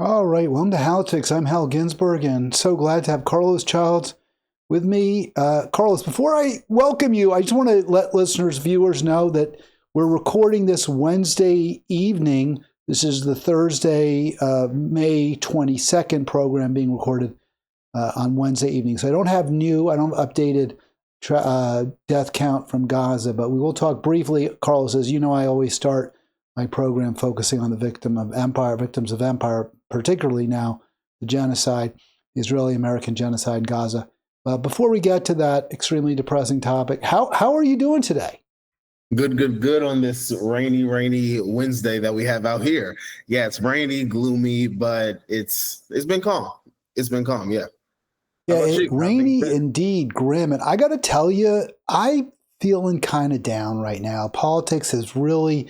All right, welcome to Halitics. I'm Hal Ginsberg, and so glad to have Carlos Childs with me. Carlos, before I welcome you, I just want to let listeners, viewers know that we're recording this Wednesday evening. This is the Thursday, May 22nd program being recorded on Wednesday evening. So I don't have updated death count from Gaza, but we will talk briefly. Carlos, as you know, I always start my program focusing on the victims of empire, particularly now the genocide, the Israeli-American genocide in Gaza. Before we get to that extremely depressing topic, how are you doing today? Good on this rainy Wednesday that we have out here. Yeah, it's rainy, gloomy, but it's been calm. It's been calm, yeah. Yeah, rainy indeed, grim. And I got to tell you, I'm feeling kind of down right now. Politics is really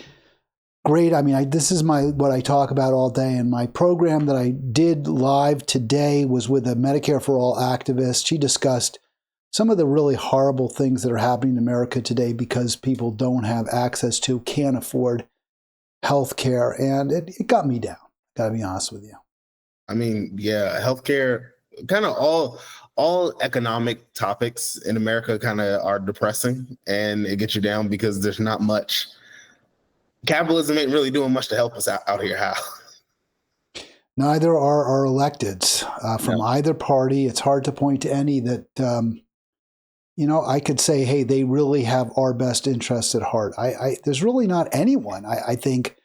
great. I mean, this is what I talk about all day. And my program that I did live today was with a Medicare for All activist. She discussed some of the really horrible things that are happening in America today because people don't have access to, can't afford health care. And it got me down, got to be honest with you. I mean, yeah, healthcare, kind of all economic topics in America kind of are depressing, and it gets you down because there's not much. Capitalism ain't really doing much to help us out here, Hal. Neither are our electeds from either party. It's hard to point to any that, I could say, hey, they really have our best interests at heart. There's really not anyone, I think,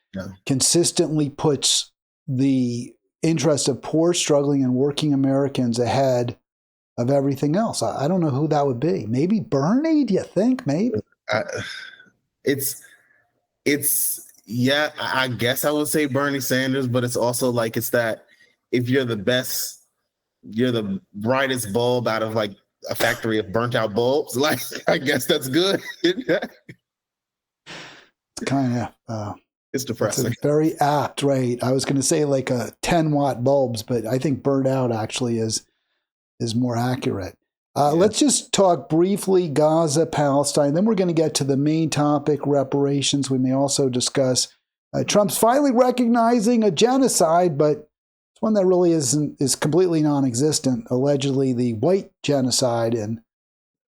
consistently puts the interest of poor, struggling, and working Americans ahead of everything else. I don't know who that would be. Maybe Bernie, do you think? Maybe? Yeah, I guess I would say Bernie Sanders, but it's also like it's that if you're the best, you're the brightest bulb out of like a factory of burnt out bulbs. Like, I guess that's good. It's kind of it's depressing. It's very apt, right? I was going to say like a 10-watt bulbs, but I think burnt out actually is more accurate. Let's just talk briefly Gaza, Palestine. Then we're going to get to the main topic, reparations. We may also discuss Trump's finally recognizing a genocide, but it's one that really is completely non-existent. Allegedly, the white genocide and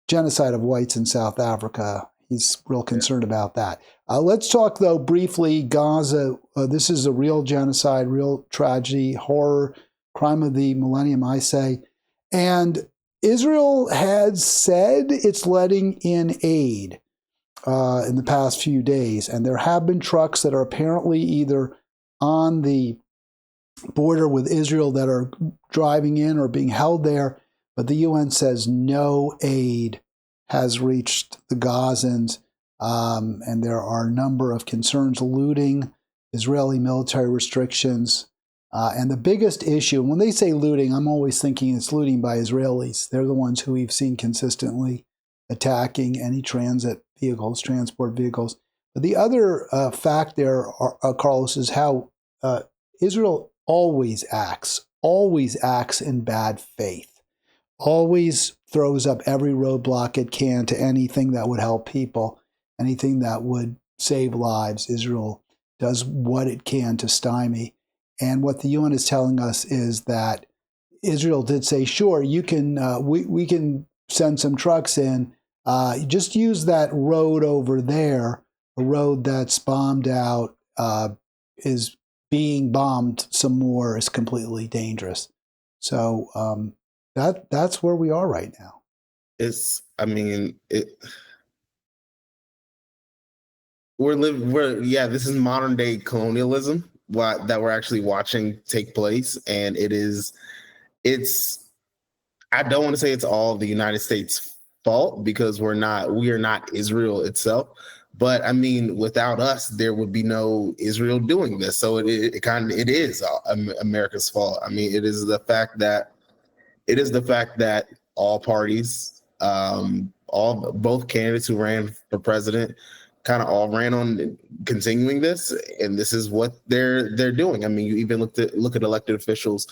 genocide of whites in South Africa. He's real concerned about that. Let's talk, though, briefly Gaza. This is a real genocide, real tragedy, horror, crime of the millennium, I say. And Israel has said it's letting in aid in the past few days. And there have been trucks that are apparently either on the border with Israel that are driving in or being held there. But the UN says no aid has reached the Gazans. And there are a number of concerns, looting, Israeli military restrictions. And the biggest issue, when they say looting, I'm always thinking it's looting by Israelis. They're the ones who we've seen consistently attacking any transport vehicles. But the other fact there, Carlos, is how Israel always acts in bad faith, always throws up every roadblock it can to anything that would help people, anything that would save lives. Israel does what it can to stymie. And what the UN is telling us is that Israel did say, sure, you can, we can send some trucks in. Just use that road over there. A road that's bombed out is being bombed some more, is completely dangerous. So that's where we are right now. This is modern day colonialism that we're actually watching take place, and I don't want to say it's all the United States fault because we are not Israel itself, but I mean, without us there would be no Israel doing this, so it is America's fault. I mean, it is the fact that all parties, both candidates who ran for president kind of all ran on continuing this, and this is what they're doing. I mean, you even look at elected officials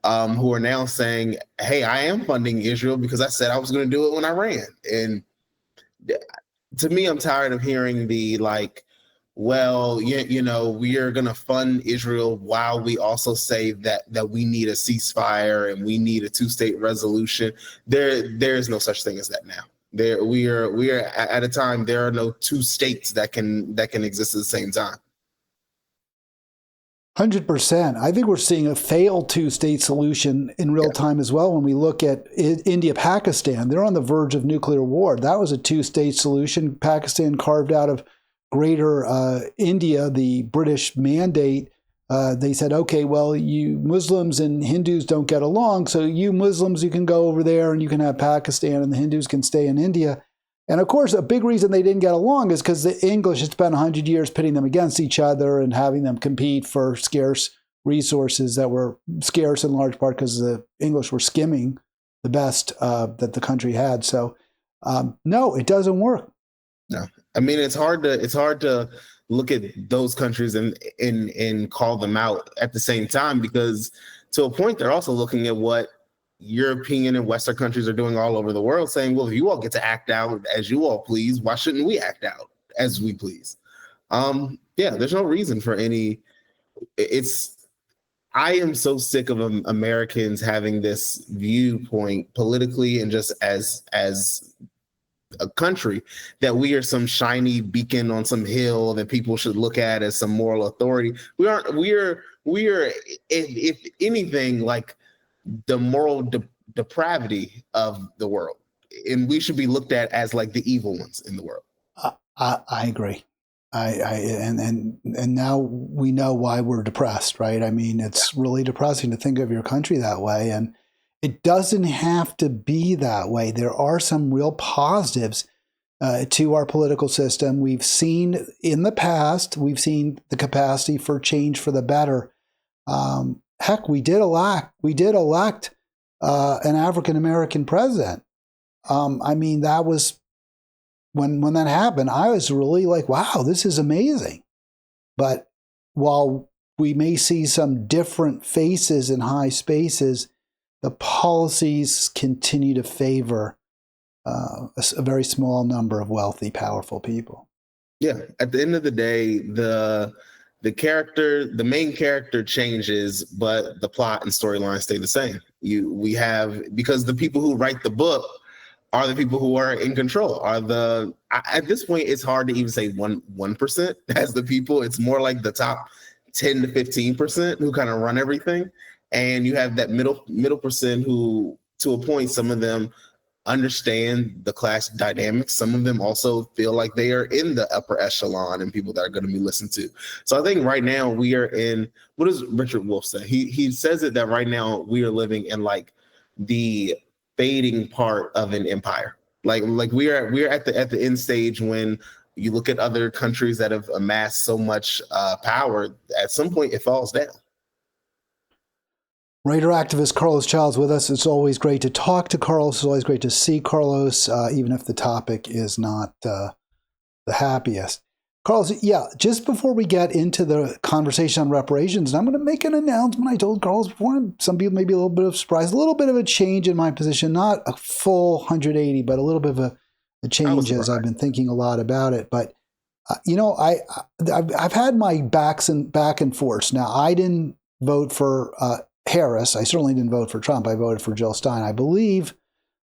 who are now saying, "Hey, I am funding Israel because I said I was going to do it when I ran." And to me, I'm tired of hearing the well, you know, we are going to fund Israel while we also say that we need a ceasefire and we need a two-state resolution. There is no such thing as that now. We are at a time there are no two states that can exist at the same time. 100%. I think we're seeing a failed two-state solution in real time as well. When we look at India, Pakistan, they're on the verge of nuclear war. That was a two-state solution. Pakistan carved out of Greater India, the British mandate. They said, okay, well, you Muslims and Hindus don't get along, so you Muslims, you can go over there and you can have Pakistan, and the Hindus can stay in India. And of course, a big reason they didn't get along is because the English had spent 100 years pitting them against each other and having them compete for scarce resources that were scarce in large part because the English were skimming the best that the country had. So, no, it doesn't work. No, I mean, it's hard to look at those countries and call them out at the same time, because to a point, they're also looking at what European and Western countries are doing all over the world, saying, well, if you all get to act out as you all please, why shouldn't we act out as we please? There's no reason for any. I am so sick of Americans having this viewpoint politically and just as a country that we are some shiny beacon on some hill that people should look at as some moral authority. We aren't. We are if anything, like the moral depravity of the world, and we should be looked at as like the evil ones in the world. I agree. And now we know why we're depressed, right? I mean, it's really depressing to think of your country that way, and it doesn't have to be that way. There are some real positives to our political system. We've seen in the past, we've seen the capacity for change for the better. Heck, we did elect an African-American president. I mean, that was when that happened, I was really like, wow, this is amazing. But while we may see some different faces in high spaces, the policies continue to favor a very small number of wealthy, powerful people. Yeah. At the end of the day, the main character changes, but the plot and storyline stay the same. Because the people who write the book are the people who are in control. At this point, it's hard to even say 1% as the people. It's more like the top 10 to 15% who kind of run everything. And you have that middle percent who, to a point, some of them understand the class dynamics. Some of them also feel like they are in the upper echelon and people that are going to be listened to. So I think right now we are in, what does Richard Wolff say? He says it that right now we are living in like the fading part of an empire. Like we're at the end stage when you look at other countries that have amassed so much power, at some point it falls down. Writer activist Carlos Childs with us. It's always great to talk to Carlos. It's always great to see Carlos, even if the topic is not the happiest. Carlos, just before we get into the conversation on reparations, and I'm going to make an announcement. I told Carlos before, and some people may be a little bit of surprise, a little bit of a change in my position, not a full 180, but a little bit of a change as I've been thinking a lot about it. But, I've had my back and forths. Now, I didn't vote for Harris. I certainly didn't vote for Trump. I voted for Jill Stein. I believe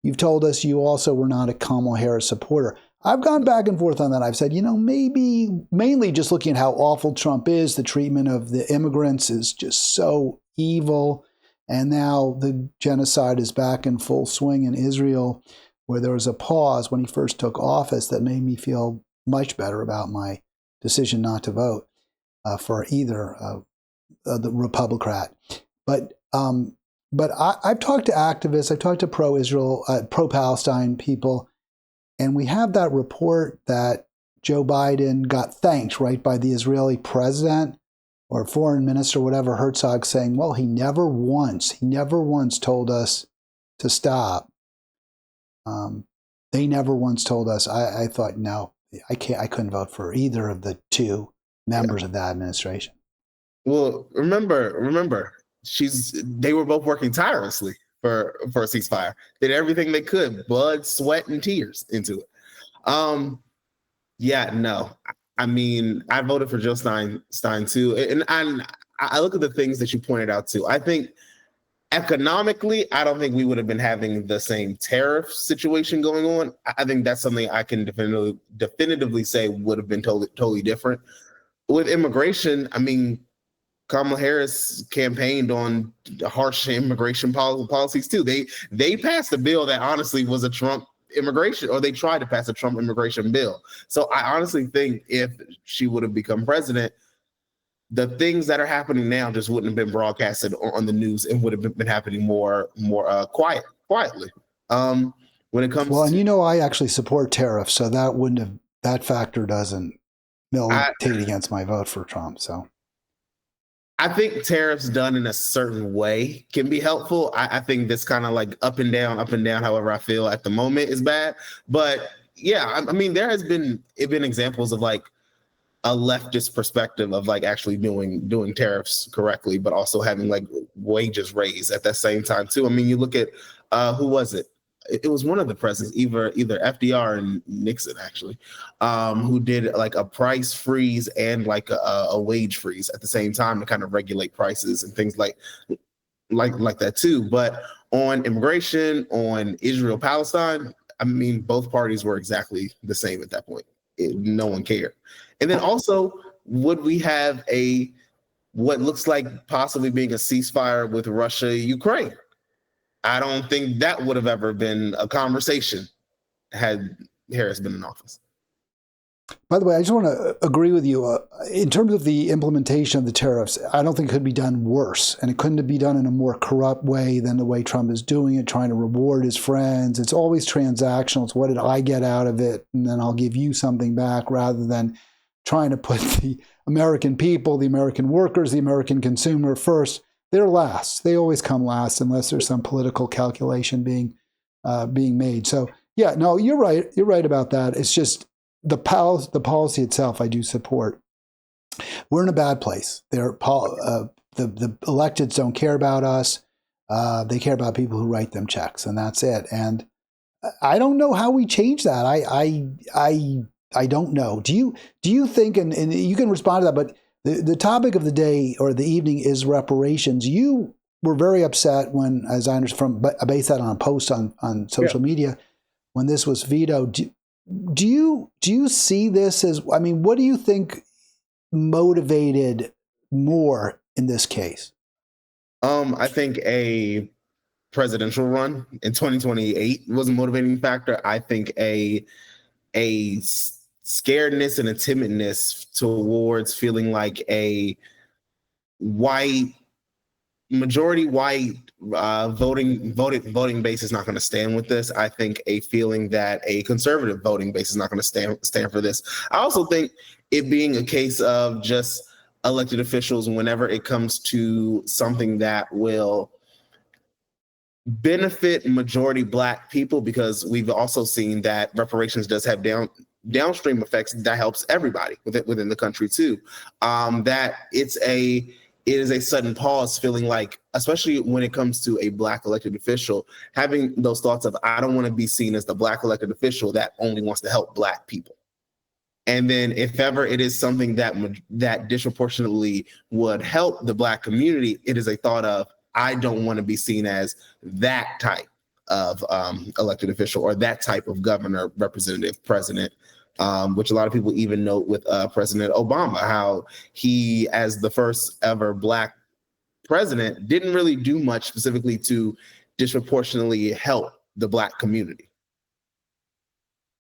you've told us you also were not a Kamala Harris supporter. I've gone back and forth on that. I've said, maybe mainly just looking at how awful Trump is, the treatment of the immigrants is just so evil. And now the genocide is back in full swing in Israel, where there was a pause when he first took office that made me feel much better about my decision not to vote for either the Republican. But I've talked to activists, I've talked to pro-Israel, pro-Palestine people, and we have that report that Joe Biden got thanked, right, by the Israeli president or foreign minister, whatever, Herzog, saying, well, he never once told us to stop. They never once told us. I thought, no, I couldn't vote for either of the two members of that administration. Well, remember. They were both working tirelessly for a ceasefire. Did everything they could, blood, sweat, and tears into it. I mean, I voted for Jill Stein too, and I look at the things that you pointed out too. I think economically, I don't think we would have been having the same tariff situation going on. I think that's something I can definitively say would have been totally different. With immigration, I mean, Kamala Harris campaigned on harsh immigration policies too. They passed a bill that honestly was a Trump immigration, or they tried to pass a Trump immigration bill. So I honestly think if she would have become president, the things that are happening now just wouldn't have been broadcasted on the news and would have been happening more quietly. When it comes and I actually support tariffs, so that factor doesn't militate against my vote for Trump. So I think tariffs done in a certain way can be helpful. I think this kind of like up and down, however I feel at the moment is bad. But yeah, I mean, there has been examples of like a leftist perspective of like actually doing tariffs correctly, but also having like wages raised at that same time too. I mean, you look at who was it? It was one of the presidents, either FDR and Nixon actually, who did like a price freeze and like a wage freeze at the same time to kind of regulate prices and things like that too. But on immigration, on Israel Palestine, I mean, both parties were exactly the same at that point. No one cared. And then also, would we have what looks like possibly being a ceasefire with Russia, Ukraine? I don't think that would have ever been a conversation had Harris been in office. By the way, I just want to agree with you. In terms of the implementation of the tariffs, I don't think it could be done worse. And it couldn't be done in a more corrupt way than the way Trump is doing it, trying to reward his friends. It's always transactional. It's what did I get out of it? And then I'll give you something back, rather than trying to put the American people, the American workers, the American consumer first. They're last. They always come last unless there's some political calculation being made. So yeah, no, you're right. You're right about that. It's just the policy itself, I do support. We're in a bad place. The electeds don't care about us. They care about people who write them checks, and that's it. And I don't know how we change that. I don't know. Do you think, and you can respond to that, but the topic of the day or the evening is reparations. You were very upset when, as I understand, I based that on a post on social media, when this was vetoed. Do you see this as, I mean, what do you think motivated more in this case? I think a presidential run in 2028 was a motivating factor. I think a scaredness and a timidness towards feeling like a majority white voting base is not going to stand with this. I think a feeling that a conservative voting base is not going to stand for this. I also think it being a case of just elected officials, whenever it comes to something that will benefit majority Black people, because we've also seen that reparations does have downstream effects that helps everybody within the country too. That it is a sudden pause, feeling like, especially when it comes to a Black elected official, having those thoughts of, I don't want to be seen as the Black elected official that only wants to help Black people. And then if ever it is something that disproportionately would help the Black community, it is a thought of, I don't want to be seen as that type of elected official or that type of governor, representative, president, which a lot of people even note with President Obama, how he, as the first ever Black president, didn't really do much specifically to disproportionately help the Black community.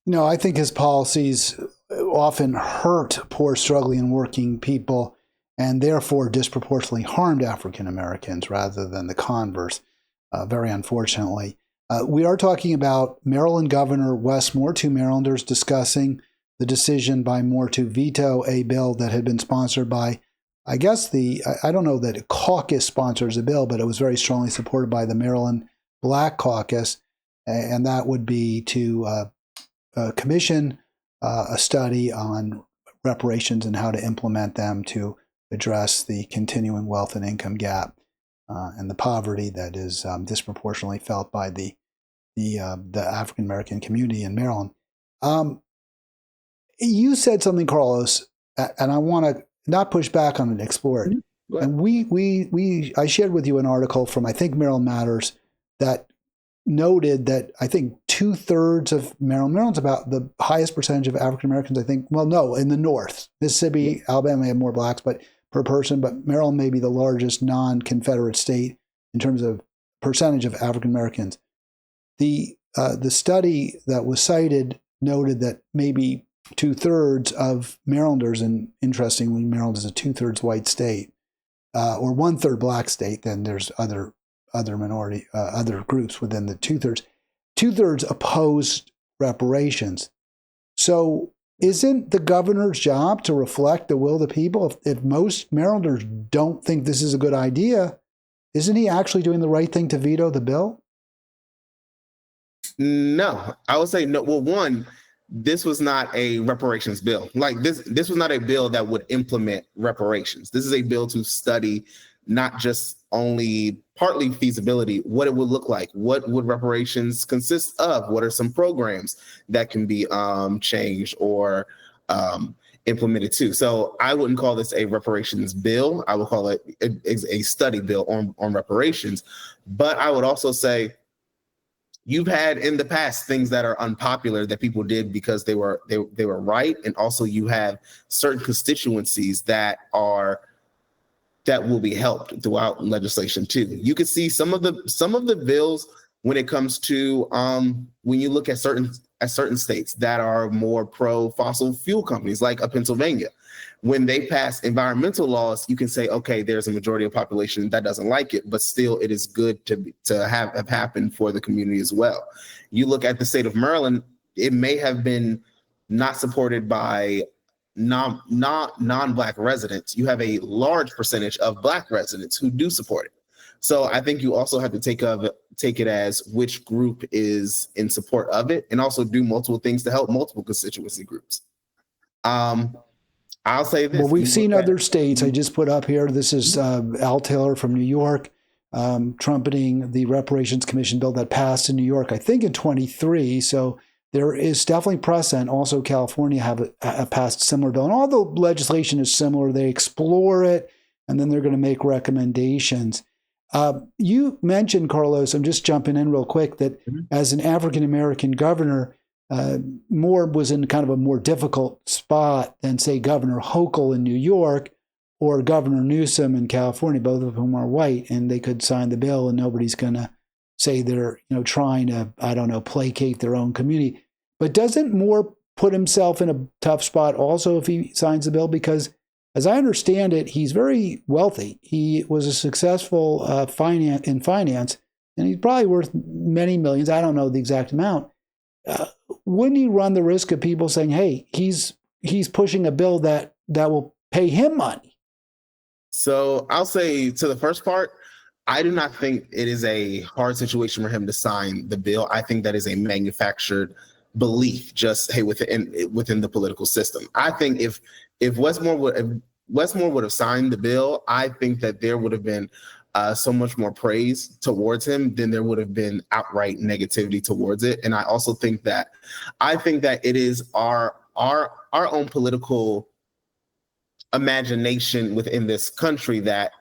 No, I think his policies often hurt poor, struggling, and working people, and therefore disproportionately harmed African Americans rather than the converse, very unfortunately. We are talking about Maryland Governor Wes Moore, two Marylanders discussing the decision by Moore to veto a bill that had been sponsored by, I guess I don't know that a caucus sponsors a bill, but it was very strongly supported by the Maryland Black Caucus, and that would be to commission a study on reparations and how to implement them to address the continuing wealth and income gap and the poverty that is disproportionately felt by the African American community in Maryland. You said something, Carlos, and I want to not push back on it, explore it. Mm-hmm. And I shared with you an article from, I think, Maryland Matters, that noted that I think 2/3 of Maryland's about the highest percentage of African Americans, I think. Well, no, in the North. Mississippi, Alabama may have more blacks but per person, but Maryland may be the largest non-Confederate state in terms of percentage of African Americans. The study that was cited noted that maybe 2/3 of Marylanders, and interestingly, Maryland is a 2/3 white state, or 1/3 black state. Then there's other minority, other groups within the 2/3. 2/3 opposed reparations. So isn't the governor's job to reflect the will of the people? If most Marylanders don't think this is a good idea, isn't he actually doing the right thing to veto the bill? No, I would say no. Well, one, this was not a reparations bill. Like this was not a bill that would implement reparations. This is a bill to study not just only partly feasibility, what it would look like, what would reparations consist of, what are some programs that can be changed or implemented too. So I wouldn't call this a reparations bill. I would call it a study bill on reparations. But I would also say you've had in the past things that are unpopular that people did because they were right, and also you have certain constituencies that will be helped throughout legislation too. You could see some of the bills when it comes to when you look at certain states that are more pro fossil fuel companies, like Pennsylvania. When they pass environmental laws, you can say, okay, there's a majority of population that doesn't like it, but still it is good to have happen for the community as well. You look at the state of Maryland, it may have been not supported by non-Black residents. You have a large percentage of Black residents who do support it. So I think you also have to take it as which group is in support of it, and also do multiple things to help multiple constituency groups. I'll say this. Well, we've seen other states. I just put up here, this is Al Taylor from New York, trumpeting the Reparations Commission bill that passed in New York, I think in 23. So there is definitely precedent. Also, California have passed a similar bill. And all the legislation is similar. They explore it, and then they're going to make recommendations. You mentioned, Carlos, I'm just jumping in real quick, that as an African-American governor, Moore was in kind of a more difficult spot than, say, Governor Hochul in New York or Governor Newsom in California, both of whom are white, and they could sign the bill and nobody's going to say they're trying to, I don't know, placate their own community. But doesn't Moore put himself in a tough spot also if he signs the bill? Because as I understand it, he's very wealthy. He was a successful in finance, and he's probably worth many millions. I don't know the exact amount. Wouldn't he run the risk of people saying, hey, he's pushing a bill that will pay him money? So I'll say to the first part, I do not think it is a hard situation for him to sign the bill. I think that is a manufactured belief, just within the political system. I think if Westmore would have signed the bill, I think that there would have been so much more praise towards him than there would have been outright negativity towards it. And I also think that it is our own political imagination within this country that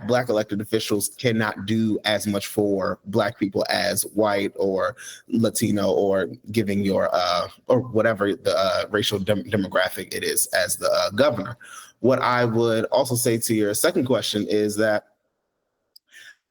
Black elected officials cannot do as much for Black people as white or Latino or giving your or whatever the racial demographic it is as the governor. What I would also say to your second question is that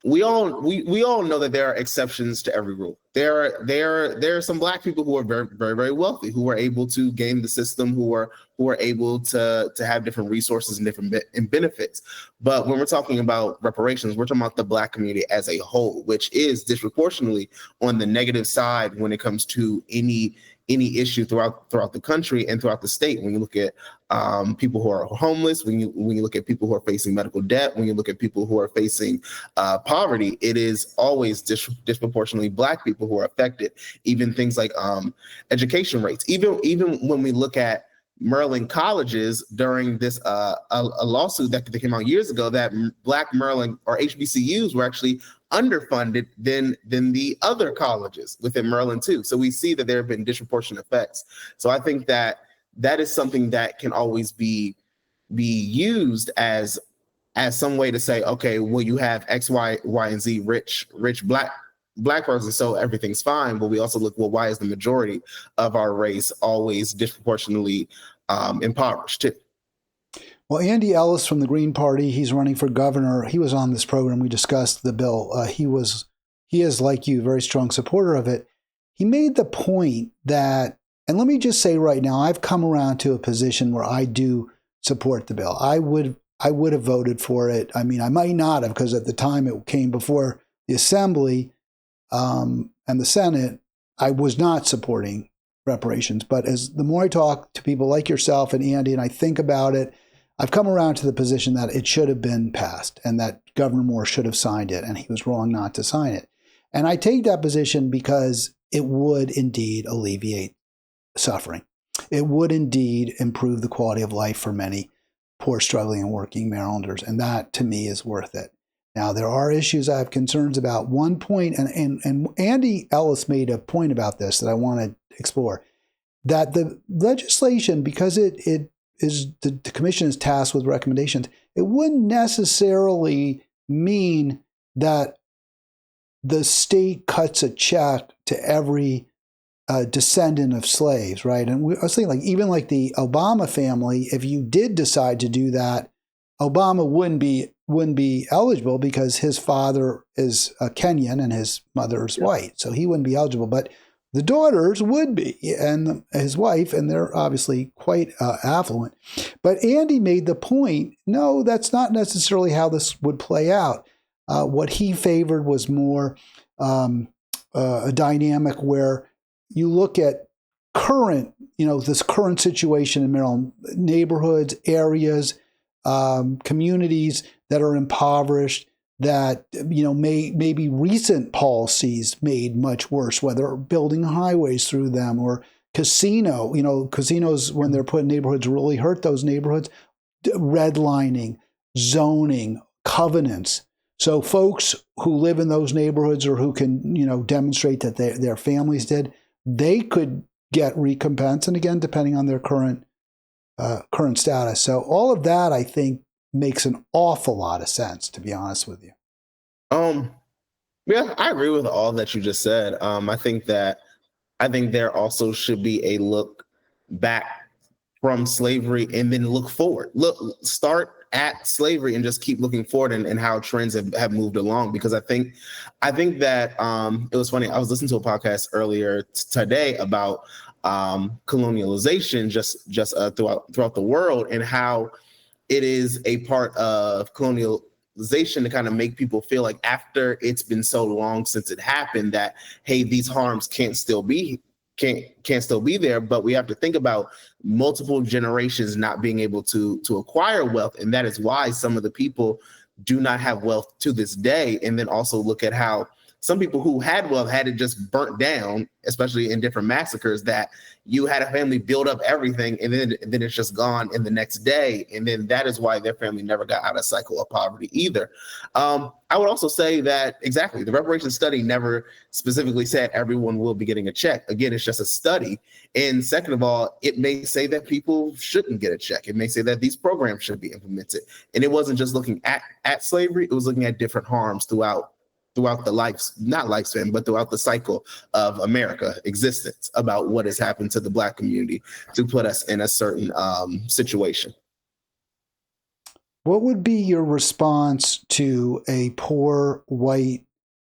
we all know that there are exceptions to every rule. There are some Black people who are very, very, very wealthy, who are able to game the system, who are able to have different resources and different benefits. But when we're talking about reparations, we're talking about the Black community as a whole, which is disproportionately on the negative side when it comes to any issue throughout the country and throughout the state. When you look at people who are homeless, when you look at people who are facing medical debt, when you look at people who are facing poverty, it is always disproportionately Black people who are affected. Even things like education rates. Even when we look at Maryland colleges during this a lawsuit that came out years ago, that Black Maryland or HBCUs were actually underfunded than the other colleges within Maryland too. So we see that there have been disproportionate effects. So I think that that is something that can always be used as some way to say, okay, well, you have X, Y, and Z rich black person, so everything's fine. But we also look, well, why is the majority of our race always disproportionately impoverished too? Well, Andy Ellis from the Green Party, he's running for governor. He was on this program. We discussed the bill. He is, like you, a very strong supporter of it. He made the point that, and let me just say right now, I've come around to a position where I do support the bill. I would have voted for it. I mean, I might not have, because at the time it came before the Assembly and the Senate, I was not supporting reparations. But the more I talk to people like yourself and Andy, and I think about it, I've come around to the position that it should have been passed and that Governor Moore should have signed it, and he was wrong not to sign it. And I take that position because it would indeed alleviate suffering. It would indeed improve the quality of life for many poor, struggling, and working Marylanders, and that, to me, is worth it. Now, there are issues I have concerns about. One point, and Andy Ellis made a point about this that I want to explore, that the legislation, because the commission is tasked with recommendations, it wouldn't necessarily mean that the state cuts a check to every descendant of slaves, right? And I was thinking, even like the Obama family, if you did decide to do that, Obama wouldn't be eligible because his father is Kenyan and his mother is white, so he wouldn't be eligible. But the daughters would be, and his wife, and they're obviously quite affluent. But Andy made the point, no, that's not necessarily how this would play out. What he favored was more a dynamic where you look at this current situation in Maryland, neighborhoods, areas, communities that are impoverished, that maybe recent policies made much worse, whether building highways through them or casinos when they're put in neighborhoods really hurt those neighborhoods, redlining, zoning, covenants. So folks who live in those neighborhoods or who can demonstrate that their families did, they could get recompense, and again, depending on their current status. So all of that, I think, makes an awful lot of sense, to be honest with you. Yeah, I agree with all that you just said. I think there also should be a look back from slavery and then look forward. Start at slavery and just keep looking forward and how trends have moved along. Because I think that it was funny. I was listening to a podcast earlier today about colonialization just throughout the world, and how it is a part of colonialization to kind of make people feel like after it's been so long since it happened that, hey, these harms can't still be there. But we have to think about multiple generations not being able to acquire wealth, and that is why some of the people do not have wealth to this day. And then also look at how some people who had wealth had it just burnt down, especially in different massacres, that you had a family build up everything and then it's just gone in the next day. And then that is why their family never got out of cycle of poverty either. I would also say that exactly, the reparations study never specifically said everyone will be getting a check. Again, it's just a study. And second of all, it may say that people shouldn't get a check. It may say that these programs should be implemented. And it wasn't just looking at slavery, it was looking at different harms throughout the cycle of America existence, about what has happened to the Black community to put us in a certain situation. What would be your response to a poor white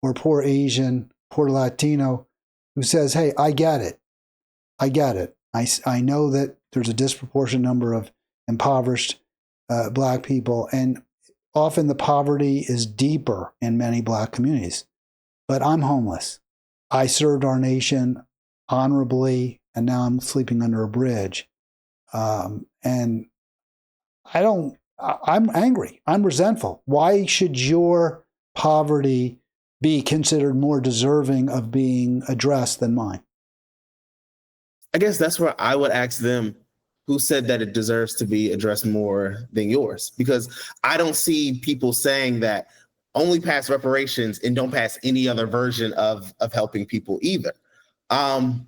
or poor Asian, poor Latino who says, hey, I get it. I know that there's a disproportionate number of impoverished Black people, and often the poverty is deeper in many Black communities. But I'm homeless. I served our nation honorably, and now I'm sleeping under a bridge. And I'm angry. I'm resentful. Why should your poverty be considered more deserving of being addressed than mine? I guess that's where I would ask them, who said that it deserves to be addressed more than yours? Because I don't see people saying that only pass reparations and don't pass any other version of helping people either. I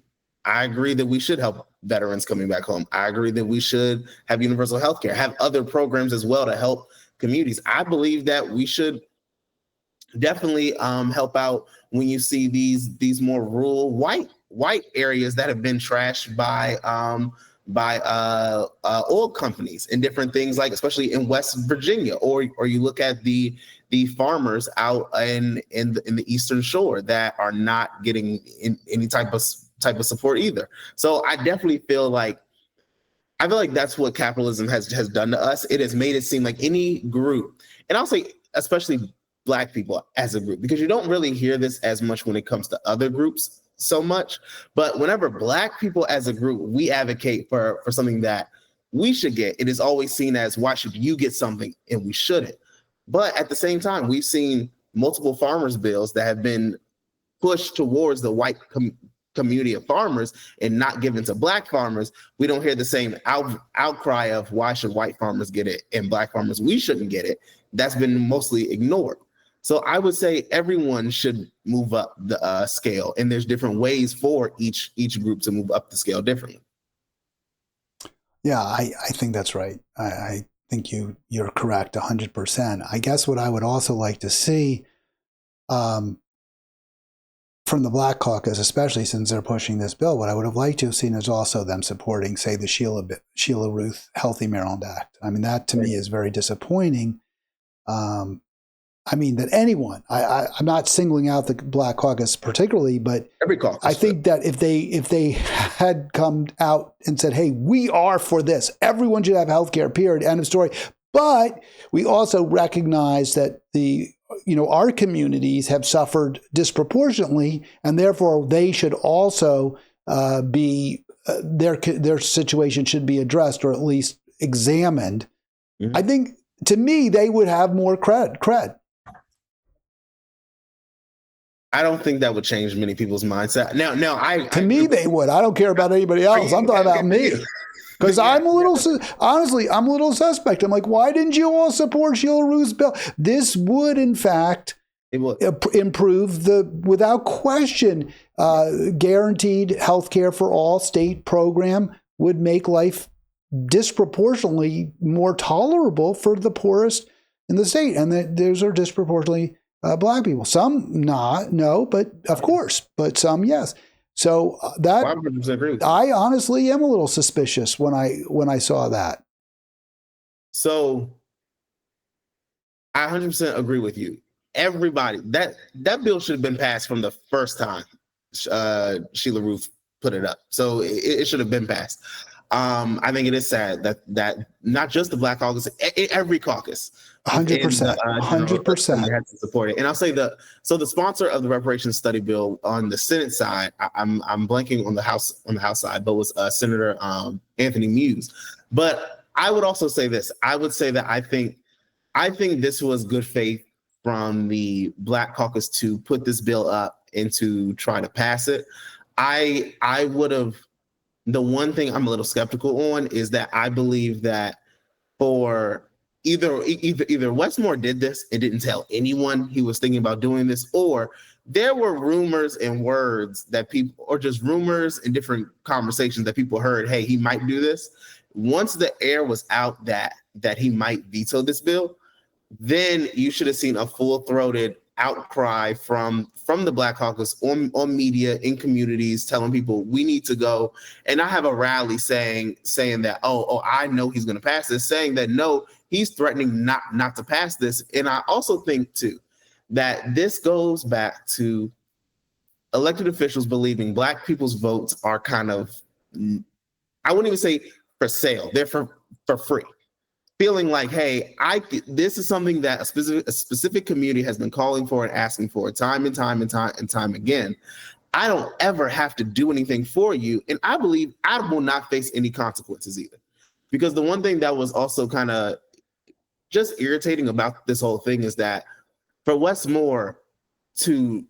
agree that we should help veterans coming back home. I agree that we should have universal health care, have other programs as well to help communities. I believe that we should definitely help out when you see these more rural white areas that have been trashed by oil companies and different things, like especially in West Virginia, or you look at the farmers out in the Eastern Shore that are not getting any type of support either. So I definitely feel like that's what capitalism has done to us. It has made it seem like any group, and I'll say especially Black people as a group, because you don't really hear this as much when it comes to other groups so much. But whenever Black people as a group, we advocate for something that we should get, it is always seen as, why should you get something and we shouldn't? But at the same time, we've seen multiple farmers bills that have been pushed towards the white community of farmers and not given to Black farmers. We don't hear the same outcry of why should white farmers get it and Black farmers, we shouldn't get it. That's been mostly ignored. So I would say everyone should move up the scale, and there's different ways for each group to move up the scale differently. Yeah, I think that's right. I think you're correct 100%. I guess what I would also like to see from the Black Caucus, especially since they're pushing this bill, what I would have liked to have seen is also them supporting, say, the Sheila Ruth Healthy Maryland Act. I mean, that to me is very disappointing. I mean, that anyone, I'm not singling out the Black Caucus particularly, but every caucus, I think that if they had come out and said, hey, we are for this, everyone should have health care, period, end of story. But we also recognize that our communities have suffered disproportionately, and therefore they should also be, their situation should be addressed or at least examined. Mm-hmm. I think, to me, they would have more cred. I don't think that would change many people's mindset. Now, to me, they would. I don't care about anybody else. I'm talking about me. Because I'm a little suspect. I'm like, why didn't you all support Sheila Ruth's bill? This would, in fact, improve without question, guaranteed health care for all state program would make life disproportionately more tolerable for the poorest in the state. And those are disproportionately Black people. Some no, but of course, but some yes. So that 100% agree with you. I honestly am a little suspicious when I saw that. So I 100% agree with you. Everybody, that bill should have been passed from the first time Sheila Ruth put it up. So it should have been passed. I think it is sad that not just the Black Caucus, every caucus, 100%, 100% had to support it. And I'll say the sponsor of the reparations study bill on the Senate side, I'm blanking on the House side, but was Senator Anthony Muse. But I would also say this. I would say that I think this was good faith from the Black Caucus to put this bill up and to try to pass it. I would have. The one thing I'm a little skeptical on is that I believe that for either Westmore did this and didn't tell anyone he was thinking about doing this, or there were rumors and words that people, or just rumors and different conversations that people heard, hey, he might do this. Once the air was out that he might veto this bill, then you should have seen a full-throated outcry from the Black Caucus on media, in communities, telling people we need to go. And I have a rally saying that, oh, I know he's going to pass this, saying that no, he's threatening not to pass this. And I also think too that this goes back to elected officials believing Black people's votes are kind of, I wouldn't even say for sale, they're for free. Feeling like, hey, this is something that a specific community has been calling for and asking for time and time again. I don't ever have to do anything for you, and I believe I will not face any consequences either. Because the one thing that was also kind of just irritating about this whole thing is that for Westmore to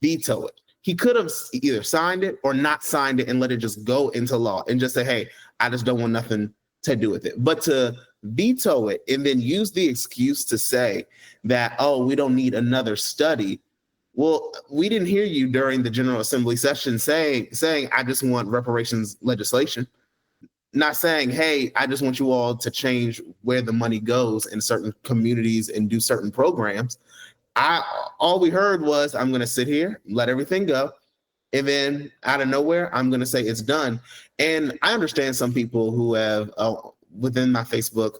veto it, he could have either signed it or not signed it and let it just go into law and just say, hey, I just don't want nothing to do with it. But to veto it and then use the excuse to say that, oh, we don't need another study, Well, we didn't hear you during the General Assembly session saying, I just want reparations legislation. Not saying, hey, I just want you all to change where the money goes in certain communities and do certain programs. All we heard was, I'm going to sit here, let everything go. And then out of nowhere, I'm going to say it's done. And I understand some people who have, within my Facebook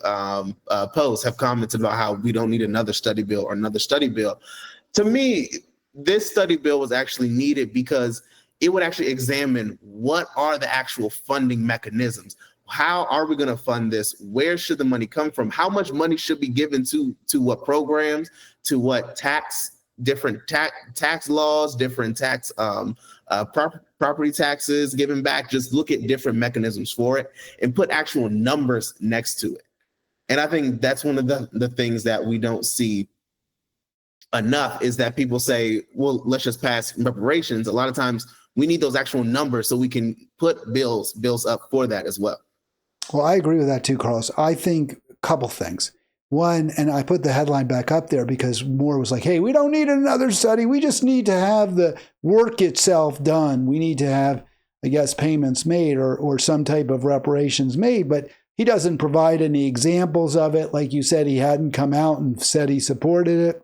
posts, have commented about how we don't need another study bill or another study bill. To me, this study bill was actually needed because it would actually examine what are the actual funding mechanisms. How are we going to fund this? Where should the money come from? How much money should be given to what programs, to what different tax laws, different tax property taxes given back. Just look at different mechanisms for it and put actual numbers next to it. And I think that's one of the things that we don't see enough, is that people say, well, let's just pass reparations. A lot of times we need those actual numbers so we can put bills up for that as well. Well, I agree with that too, Carlos. I think a couple things. One, and I put the headline back up there because Moore was like, hey, we don't need another study. We just need to have the work itself done. We need to have, I guess, payments made or some type of reparations made. But he doesn't provide any examples of it. Like you said, he hadn't come out and said he supported it.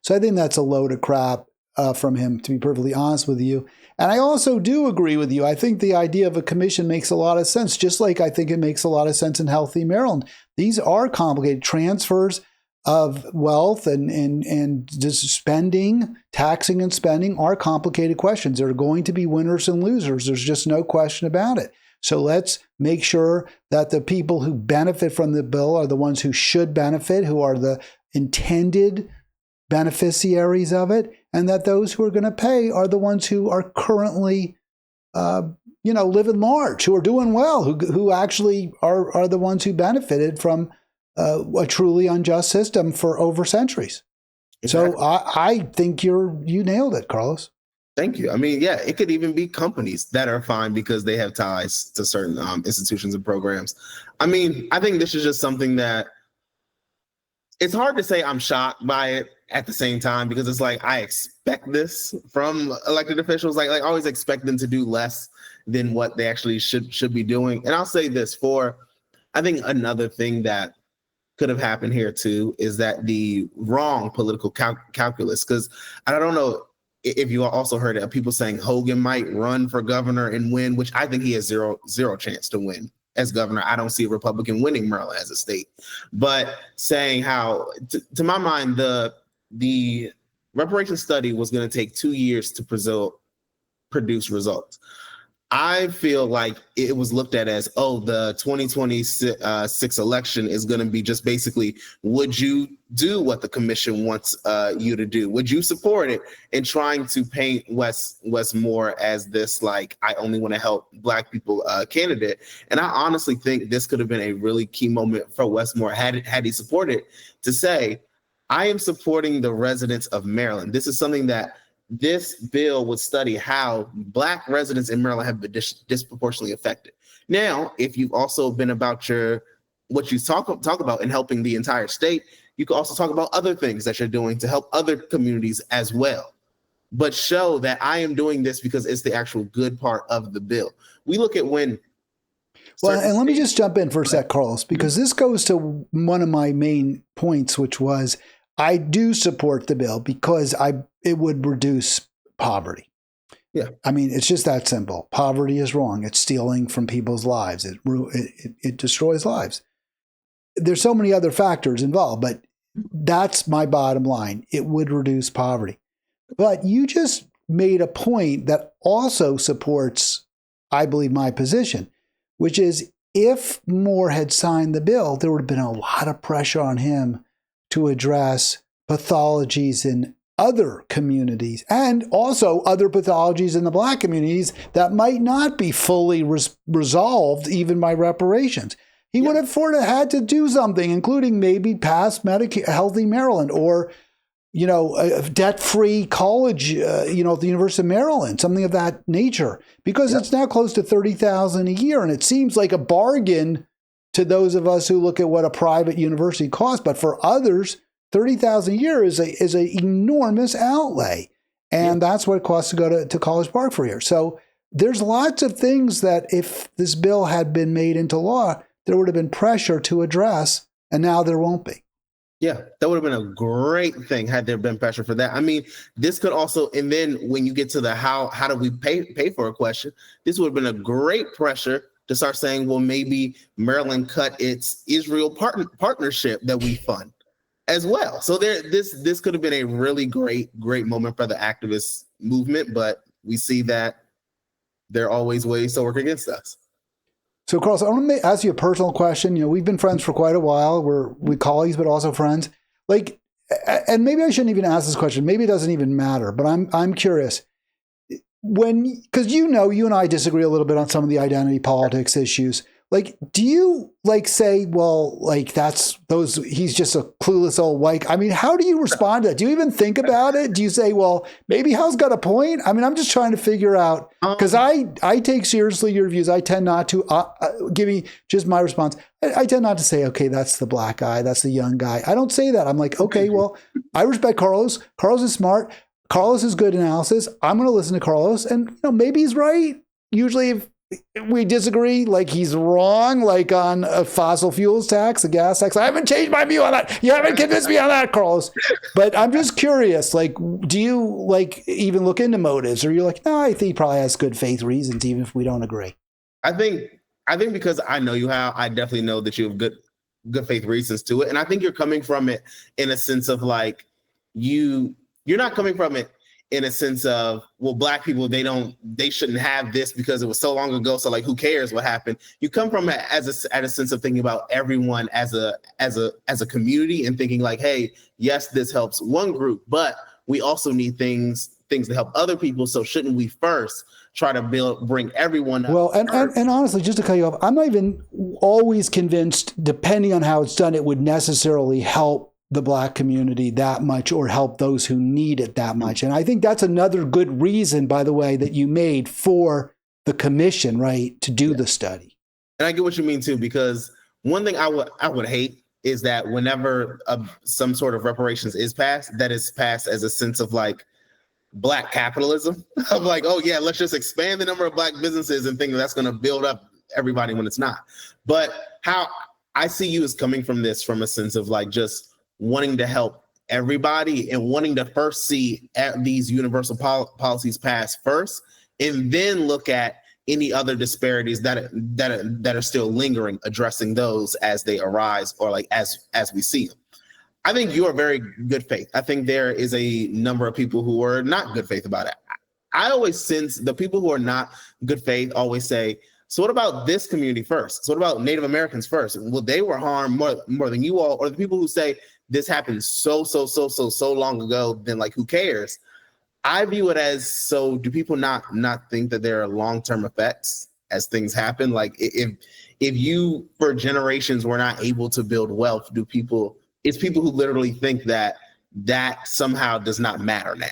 So I think that's a load of crap from him, to be perfectly honest with you. And I also do agree with you. I think the idea of a commission makes a lot of sense, just like I think it makes a lot of sense in Healthy Maryland. These are complicated transfers of wealth and just spending, taxing and spending are complicated questions. There are going to be winners and losers. There's just no question about it. So let's make sure that the people who benefit from the bill are the ones who should benefit, who are the intended beneficiaries of it, and that those who are going to pay are the ones who are currently, living large, who are doing well, who actually are the ones who benefited from a truly unjust system for over centuries. Exactly. So I think you nailed it, Carlos. Thank you. I mean, yeah, it could even be companies that are fine because they have ties to certain institutions and programs. I mean, I think this is just something that it's hard to say I'm shocked by it at the same time, because it's like I expect this from elected officials. Like I always expect them to do less than what they actually should be doing. And I'll say this I think another thing that could have happened here too is that the wrong political calculus, because I don't know if you also heard it, people saying Hogan might run for governor and win, which I think he has zero chance to win as governor. I don't see a Republican winning Maryland as a state, but saying how, to my mind, the reparations study was going to take 2 years to produce results. I feel like it was looked at as, the 2026 election is going to be just basically, would you do what the commission wants you to do? Would you support it? And trying to paint Wes Moore as this, like, I only want to help Black people candidate. And I honestly think this could have been a really key moment for Wes Moore had he supported, to say, I am supporting the residents of Maryland. This is something that this bill would study how Black residents in Maryland have been disproportionately affected. Now, if you've also been about what you talk about in helping the entire state, you can also talk about other things that you're doing to help other communities as well. But show that I am doing this because it's the actual good part of the bill. We look at when. Well, and let me just jump in for a sec, Carlos, because this goes to one of my main points, which was I do support the bill because it would reduce poverty. Yeah. I mean, it's just that simple. Poverty is wrong. It's stealing from people's lives. It destroys lives. There's so many other factors involved, but that's my bottom line. It would reduce poverty. But you just made a point that also supports, I believe, my position, which is if Moore had signed the bill, there would have been a lot of pressure on him to address pathologies in other communities and also other pathologies in the Black communities that might not be fully resolved even by reparations. He would have had to do something, including maybe pass Healthy Maryland or, a debt-free college, at the University of Maryland, something of that nature, because it's now close to $30,000 a year. And it seems like a bargain to those of us who look at what a private university costs. But for others, $30,000 a year is a enormous outlay. And that's what it costs to go to College Park for a year. So there's lots of things that if this bill had been made into law, there would have been pressure to address, and now there won't be. Yeah, that would have been a great thing had there been pressure for that. I mean, this could also, and then when you get to the how do we pay for a question, this would have been a great pressure to start saying, well, maybe Maryland cut its Israel partnership that we fund as well. So this could have been a really great moment for the activist movement, but we see that there are always ways to work against us. So, Carlos, I want to ask you a personal question. You know, we've been friends for quite a while. We're colleagues, but also friends. Like, and maybe I shouldn't even ask this question. Maybe it doesn't even matter. But I'm curious. Because you and I disagree a little bit on some of the identity politics issues. Like, do you say, well, he's just a clueless old white? I mean, how do you respond to that? Do you even think about it? Do you say, well, maybe Hal's got a point? I mean, I'm just trying to figure out, because I take seriously your views. I tend not to give me just my response. I tend not to say, okay, that's the black guy, that's the young guy. I don't say that. I'm like, okay, well, I respect Carlos. Carlos is smart. Carlos is good analysis. I'm going to listen to Carlos, and maybe he's right. Usually, if we disagree, like he's wrong, like on a fossil fuels tax, a gas tax. I haven't changed my view on that. You haven't convinced me on that, Carlos. But I'm just curious, like, do you even look into motives, or you're like, no, I think he probably has good faith reasons, even if we don't agree? I think because I know you, Hal, I definitely know that you have good faith reasons to it. And I think you're coming from it in a sense of like, you're not coming from it in a sense of, well, black people, they shouldn't have this because it was so long ago. So like, who cares what happened? You come from it at a sense of thinking about everyone as a community and thinking like, hey, yes, this helps one group, but we also need things to help other people. So shouldn't we first try to bring everyone up? Well, and honestly, just to cut you off, I'm not even always convinced, depending on how it's done, it would necessarily help the black community that much or help those who need it that much. And I think that's another good reason, by the way, that you made for the commission, right, to do the study. And I get what you mean too, because one thing I would hate is that whenever some sort of reparations is passed, that is passed as a sense of like black capitalism of like, oh yeah, let's just expand the number of black businesses and think that's going to build up everybody when it's not. But how I see you is coming from this from a sense of like just wanting to help everybody and wanting to first see these universal policies passed first, and then look at any other disparities that are still lingering, addressing those as they arise or like as we see them. I think you are very good faith. I think there is a number of people who are not good faith about it. I always sense the people who are not good faith always say, so what about this community first? So what about Native Americans first? Well, they were harmed more than you all, or the people who say this happened so long ago, then like, who cares? I view it as, so do people not think that there are long-term effects as things happen? Like if you for generations were not able to build wealth, it's people who literally think that somehow does not matter now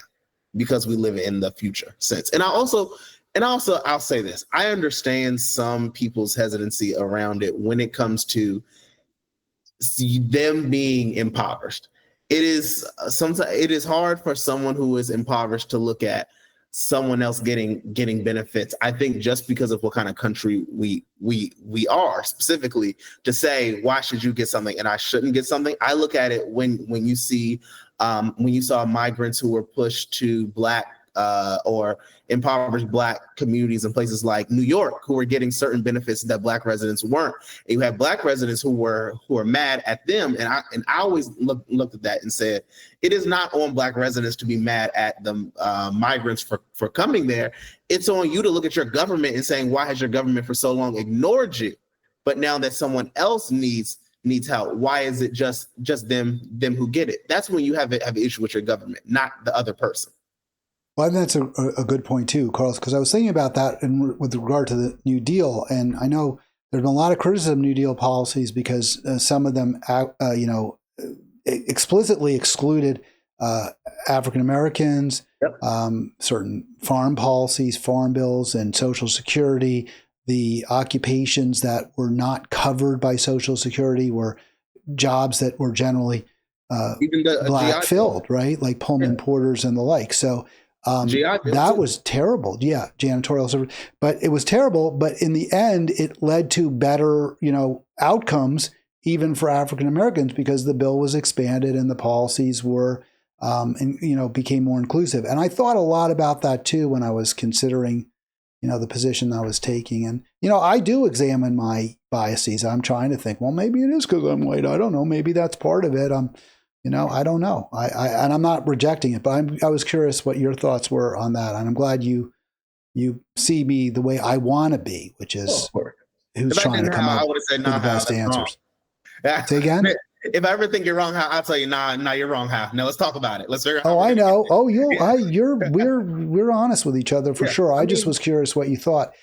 because we live in the future sense. And also I'll say this, I understand some people's hesitancy around it when it comes to them being impoverished. It is hard for someone who is impoverished to look at someone else getting benefits. I think just because of what kind of country we are specifically, to say why should you get something and I shouldn't get something. I look at it when you saw migrants who were pushed to black or impoverished black communities in places like New York who were getting certain benefits that black residents weren't. And you had black residents who were mad at them. And I always looked at that and said, it is not on black residents to be mad at the migrants for coming there. It's on you to look at your government and saying, why has your government for so long ignored you? But now that someone else needs help, why is it just them who get it? That's when you have an issue with your government, not the other person. Well, I think that's a good point too, Carlos, because I was thinking about that with regard to the New Deal. And I know there's been a lot of criticism of New Deal policies because some of them, explicitly excluded African Americans, yep. Certain farm policies, farm bills, and Social Security. The occupations that were not covered by Social Security were jobs that were generally even the black GI filled, right? Like Pullman yeah. Porters and the like. So GI Bill that too. was terrible. Yeah, janitorial service, but it was terrible. But in the end, it led to better, outcomes even for African Americans because the bill was expanded and the policies were, became more inclusive. And I thought a lot about that too when I was considering, the position I was taking. And I do examine my biases. I'm trying to think, well, maybe it is because I'm white. I don't know. Maybe that's part of it. I don't know. And I'm not rejecting it, but I was curious what your thoughts were on that. And I'm glad you see me the way I want to be, which is who's trying to come up with the best answers. Say again? If I ever think you're wrong, I'll tell you, nah, you're wrong, Hal. No, let's talk about it. Let's figure out. Oh, I know. Oh, we're honest with each other for sure. I just was curious what you thought.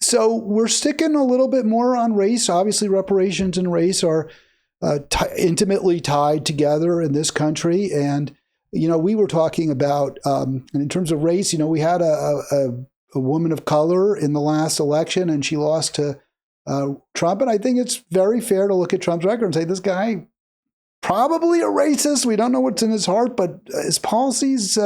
So we're sticking a little bit more on race. Obviously, reparations and race are intimately tied together in this country. And, we were talking about, in terms of race, we had a woman of color in the last election and she lost to Trump. And I think it's very fair to look at Trump's record and say, this guy probably a racist. We don't know what's in his heart, but his policies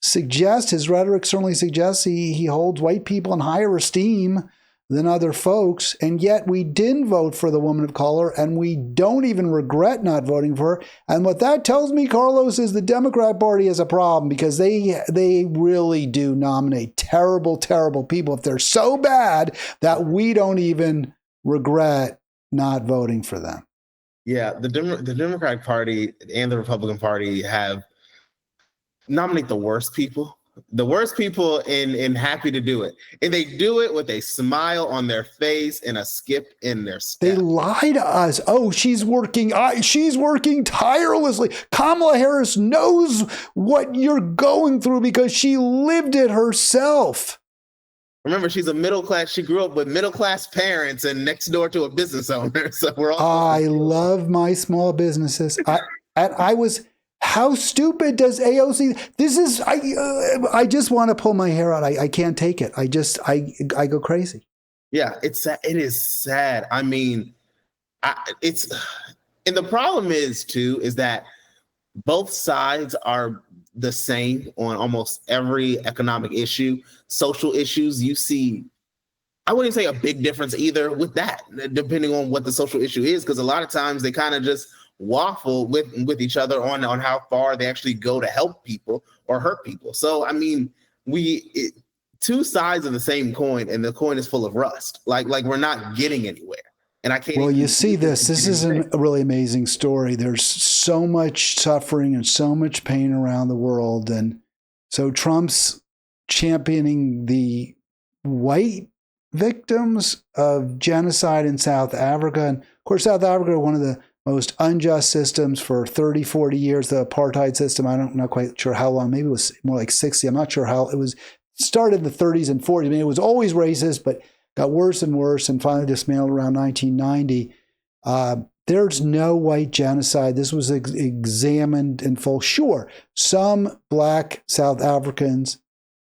suggest, his rhetoric certainly suggests he holds white people in higher esteem than other folks. And yet we didn't vote for the woman of color and we don't even regret not voting for her. And what that tells me, Carlos, is the Democrat Party has a problem because they really do nominate terrible, terrible people if they're so bad that we don't even regret not voting for them. Yeah, the Democratic Party and the Republican Party have nominate the worst people and happy to do it. And they do it with a smile on their face and a skip in their step. They lie to us. Oh, she's working tirelessly. Kamala Harris knows what you're going through because she lived it herself. Remember, she's a middle class. She grew up with middle class parents and next door to a business owner. So we're all. I love my small businesses. How stupid does AOC? This is. I just want to pull my hair out. I can't take it. I go crazy. Yeah, it is sad. I mean, and the problem is that both sides are the same on almost every economic issue, social issues. You see, I wouldn't say a big difference either with that, depending on what the social issue is, because a lot of times they kind of just waffle with each other on how far they actually go to help people or hurt people. So, I mean, two sides of the same coin, and the coin is full of rust. Like we're not getting anywhere. And I can't. Well, you see this is a really amazing story. There's so much suffering and so much pain around the world. And so Trump's championing the white victims of genocide in South Africa. And of course, South Africa, one of the most unjust systems for 30, 40 years, the apartheid system. I'm not quite sure how long. Maybe it was more like 60. I'm not sure how. It was started in the 30s and 40s. I mean, it was always racist, but got worse and worse and finally dismantled around 1990. There's no white genocide. This was examined in full. Sure, some black South Africans,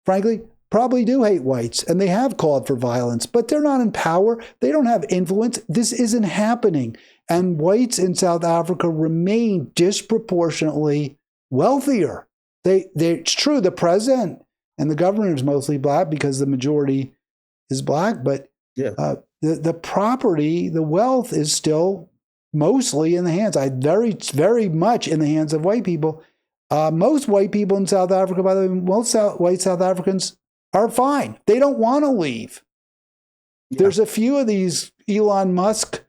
frankly, probably do hate whites, and they have called for violence, but they're not in power. They don't have influence. This isn't happening. And whites in South Africa remain disproportionately wealthier. It's true, the president and the governor is mostly black because the majority is black, but the property, the wealth is still mostly in the hands, very, very much in the hands of white people. Most white people in South Africa, by the way, most white South Africans are fine. They don't want to leave. Yeah. There's a few of these Elon Musk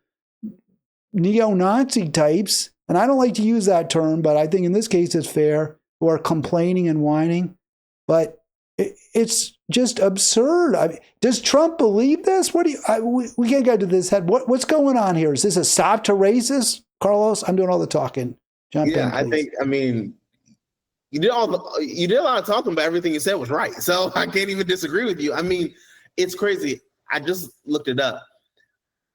neo-Nazi types, and I don't like to use that term, but I think in this case it's fair, who are complaining and whining. But it's just absurd. I mean, does Trump believe this? What do you? We can't get to this head. What's going on here? Is this a stop to racist, Carlos? I'm doing all the talking. Jump in, please. I mean, you did a lot of talking, but everything you said was right. So I can't even disagree with you. I mean, it's crazy. I just looked it up.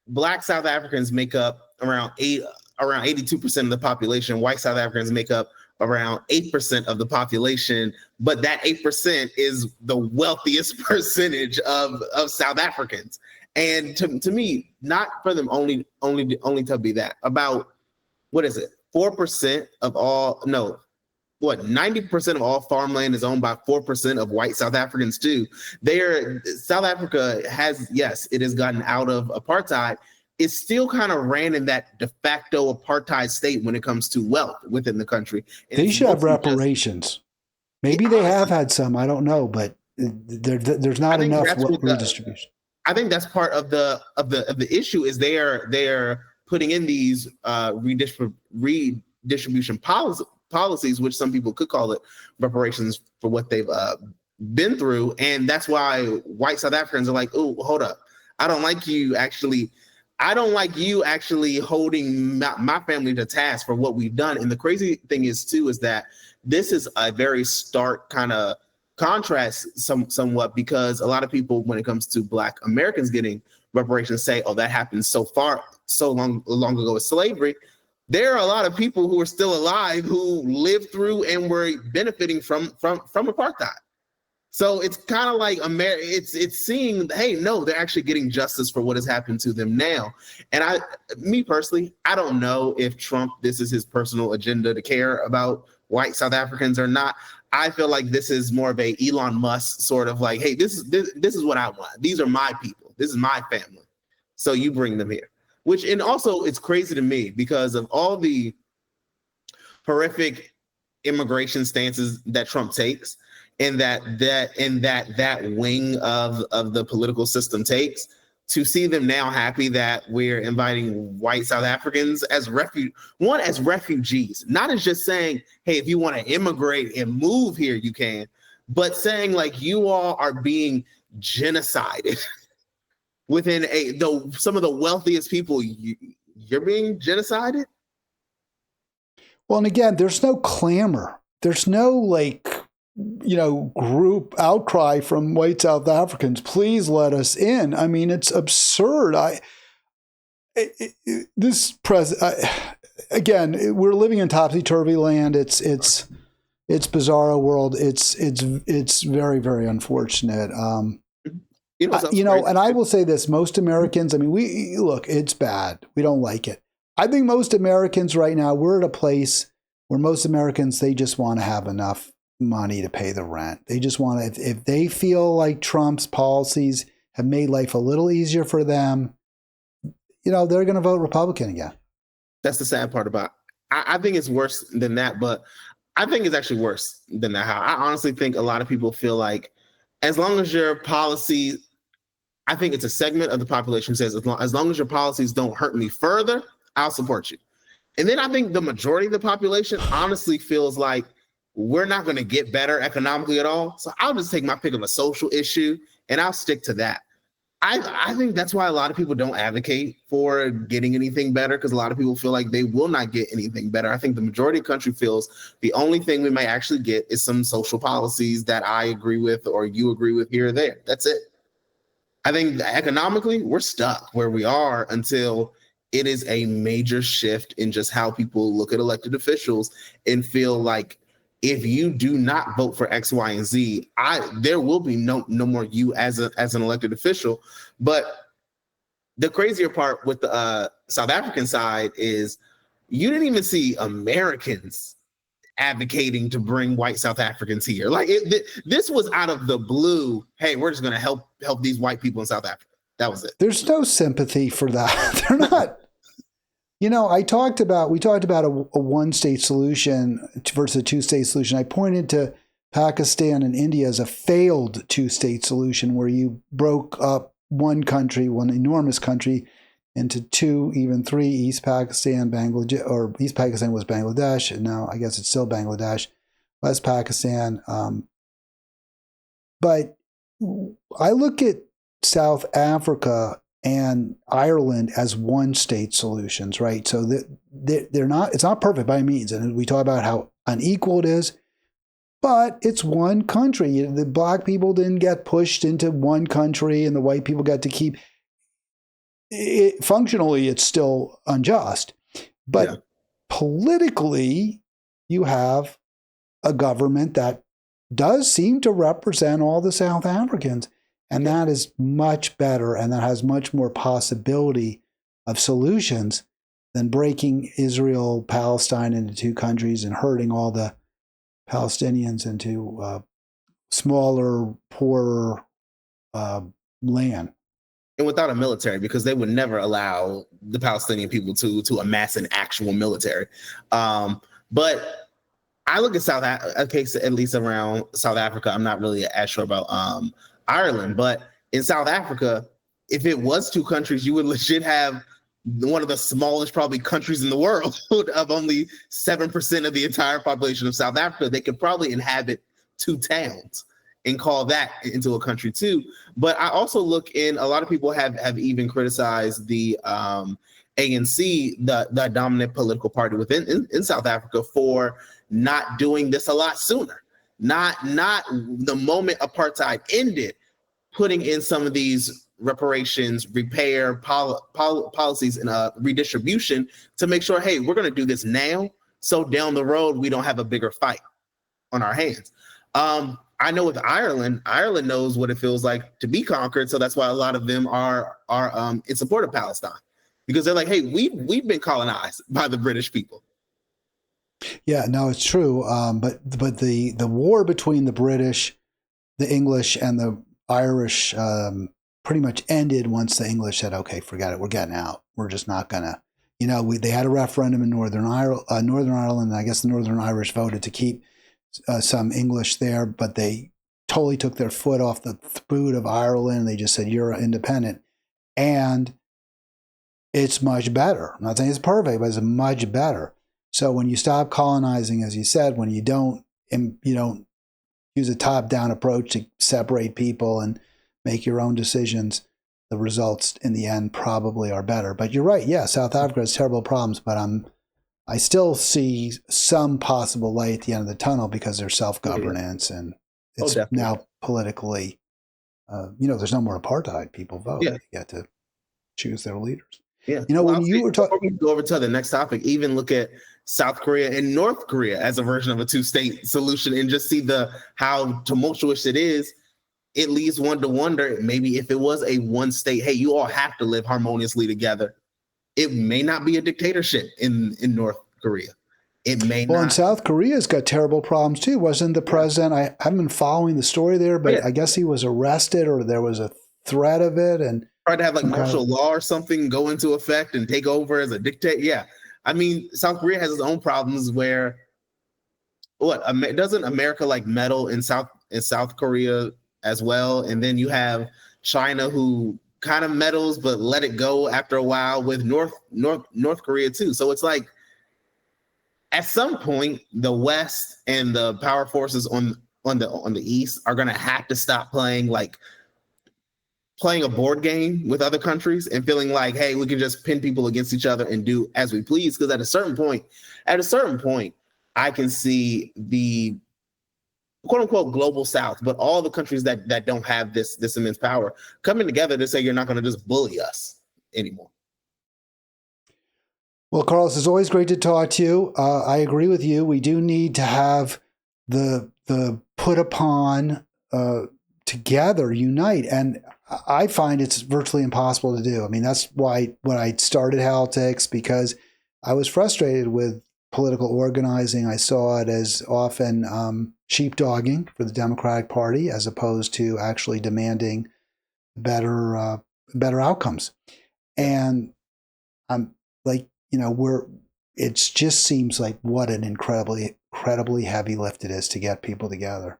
Black South Africans make up around 82% of the population. White South Africans make up around 8% of the population, but that 8% is the wealthiest percentage of South Africans. And to me, not for them only to be that, about, what is it? 4% of all, no, what, 90% of all farmland is owned by 4% of white South Africans too. South Africa has, yes, it has gotten out of apartheid. It's still kind of ran in that de facto apartheid state when it comes to wealth within the country. And they should have reparations. Maybe they have had some, I don't know, but there's not enough redistribution. I think that's part of the issue is they are putting in these redistribution policies, which some people could call it reparations for what they've been through, and that's why white South Africans are like, oh, hold up, I don't like you actually holding my family to task for what we've done. And the crazy thing is too is that this is a very stark kind of contrast somewhat, because a lot of people, when it comes to Black Americans getting reparations, say, oh, that happened so long ago with slavery. There are a lot of people who are still alive who lived through and were benefiting from apartheid. So it's kind of like it's seeing, hey, no, they're actually getting justice for what has happened to them now. And me personally, I don't know if Trump, this is his personal agenda to care about white South Africans or not. I feel like this is more of a Elon Musk sort of like, hey, this is what I want. These are my people. This is my family. So you bring them here. And also it's crazy to me because of all the horrific immigration stances that Trump takes, and that wing of the political system takes, to see them now happy that we're inviting white South Africans as refugees, not as just saying, hey, if you want to immigrate and move here, you can, but saying like you all are being genocided within some of the wealthiest people. You're being genocided. Well, and again, there's no clamor. There's no group outcry from white South Africans. Please let us in. I mean, it's absurd. Again, we're living in topsy-turvy land. It's bizarro world. It's very, very unfortunate. And I will say this, most Americans, I mean, it's bad. We don't like it. I think most Americans right now, we're at a place where most Americans, they just want to have enough money to pay the rent. They just want to, if they feel like Trump's policies have made life a little easier for them, they're going to vote Republican again. That's the sad part about it. I think it's worse than that, but I think it's actually worse than that. I honestly think a lot of people feel like as long as your policy, I think it's a segment of the population who says, as long as your policies don't hurt me further, I'll support you. And then I think the majority of the population honestly feels like we're not going to get better economically at all. So I'll just take my pick of a social issue and I'll stick to that. I think that's why a lot of people don't advocate for getting anything better, because a lot of people feel like they will not get anything better. I think the majority of the country feels the only thing we may actually get is some social policies that I agree with or you agree with here or there. That's it. I think economically, we're stuck where we are until it is a major shift in just how people look at elected officials and feel like if you do not vote for X, Y, and Z, there will be no more you as an elected official. But the crazier part with the South African side is you didn't even see Americans advocating to bring white South Africans here. Like this was out of the blue. Hey, we're just going to help these white people in South Africa. That was it. There's no sympathy for that. They're not. We talked about a one-state solution versus a two-state solution. I pointed to Pakistan and India as a failed two-state solution where you broke up one country, one enormous country, into two, even three, East Pakistan, Bangladesh, or East Pakistan was Bangladesh, and now I guess it's still Bangladesh, West Pakistan. But I look at South Africa and Ireland as one-state solutions, right? So they're not. It's not perfect by any means, and we talk about how unequal it is, but it's one country. The black people didn't get pushed into one country, and the white people got to keep. Functionally, it's still unjust, but politically, you have a government that does seem to represent all the South Africans. And that is much better, and that has much more possibility of solutions than breaking Israel, Palestine into two countries and herding all the Palestinians into smaller, poorer land. And without a military, because they would never allow the Palestinian people to amass an actual military. But I look at at least around South Africa. I'm not really as sure about Ireland, but in South Africa, if it was two countries, you would legit have one of the smallest probably countries in the world of only 7% of the entire population of South Africa. They could probably inhabit two towns and call that into a country too. But I also look in, a lot of people have even criticized the ANC, the dominant political party within in South Africa, for not doing this a lot sooner. Not the moment apartheid ended, putting in some of these reparations, repair policies and redistribution to make sure, hey, we're going to do this now, so down the road we don't have a bigger fight on our hands. I know with Ireland knows what it feels like to be conquered, so that's why a lot of them are in support of Palestine, because they're like, hey, we've been colonized by the British people. Yeah, no, it's true. But the war between the British, the English, and the Irish pretty much ended once the English said, okay, forget it, we're getting out. We're just not gonna, they had a referendum in Northern Ireland, and I guess the Northern Irish voted to keep some English there, but they totally took their foot off the boot of Ireland. They just said, you're independent. And it's much better. I'm not saying it's perfect, but it's much better. So when you stop colonizing, as you said, when you don't use a top-down approach to separate people and make your own decisions, the results in the end probably are better. But you're right. Yeah, South Africa has terrible problems, but I still see some possible light at the end of the tunnel because there's self-governance and it's now politically, there's no more apartheid. People vote. Yeah. They get to choose their leaders. Yeah. When you were talking, before we go over to the next topic, even look at South Korea and North Korea as a version of a two-state solution and just see how tumultuous it is. It leads one to wonder, maybe if it was a one state, hey, you all have to live harmoniously together, it may not be a dictatorship in North Korea. It may not. Well, and South Korea's got terrible problems too. Wasn't the president, I haven't been following the story there, but I guess he was arrested or there was a threat of it. And tried to have like martial law or something go into effect and take over as a dictator. Yeah. I mean, South Korea has its own problems where doesn't America like meddle in South Korea as well? And then you have China, who kind of meddles but let it go after a while, with North Korea too. So it's like at some point the West and the power forces on the East are going to have to stop playing a board game with other countries and feeling like, hey, we can just pin people against each other and do as we please. Because at a certain point, I can see the quote unquote global South, but all the countries that don't have this immense power coming together to say, you're not going to just bully us anymore. Well, Carlos, it's always great to talk to you. I agree with you. We do need to have the put upon together, unite. And I find it's virtually impossible to do. I mean, that's why when I started Halitics, because I was frustrated with political organizing. I saw it as often sheepdogging for the Democratic Party as opposed to actually demanding better outcomes. And I'm like, it just seems like what an incredibly heavy lift it is to get people together.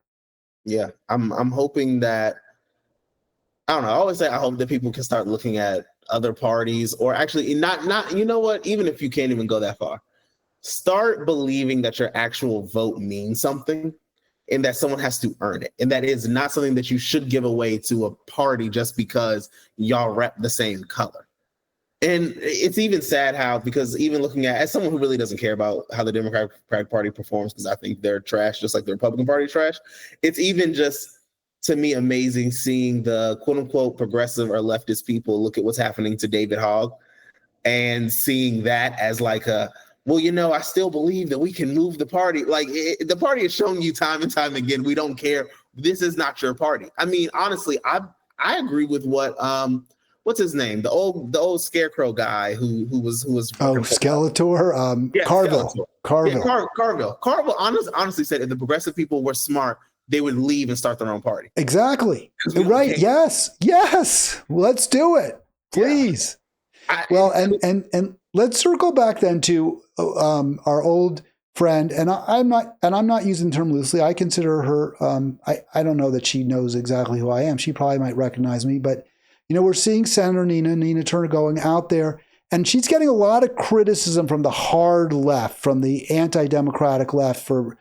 Yeah, I'm hoping that, I don't know, I always say I hope that people can start looking at other parties, or actually not, you know what, even if you can't even go that far, start believing that your actual vote means something and that someone has to earn it. And that is not something that you should give away to a party just because y'all rep the same color. And it's even sad how, because even looking at, as someone who really doesn't care about how the Democratic Party performs, because I think they're trash, just like the Republican Party is trash, it's even just, to me, amazing seeing the quote unquote progressive or leftist people look at what's happening to David Hogg and seeing that as like I still believe that we can move the party. Like the party has shown you time and time again, we don't care. This is not your party. I mean, honestly, I agree with what what's his name? The old scarecrow guy who was Skeletor, yeah, Carville. Skeletor. Carville. Yeah, Carville honestly said if the progressive people were smart, they would leave and start their own party. Exactly. Right. Yes. Let's do it, please. Yeah. And let's circle back then to our old friend, and I'm not using the term loosely. I consider her. I don't know that she knows exactly who I am. She probably might recognize me, but we're seeing Senator Nina Turner going out there, and she's getting a lot of criticism from the hard left, from the anti-democratic left, for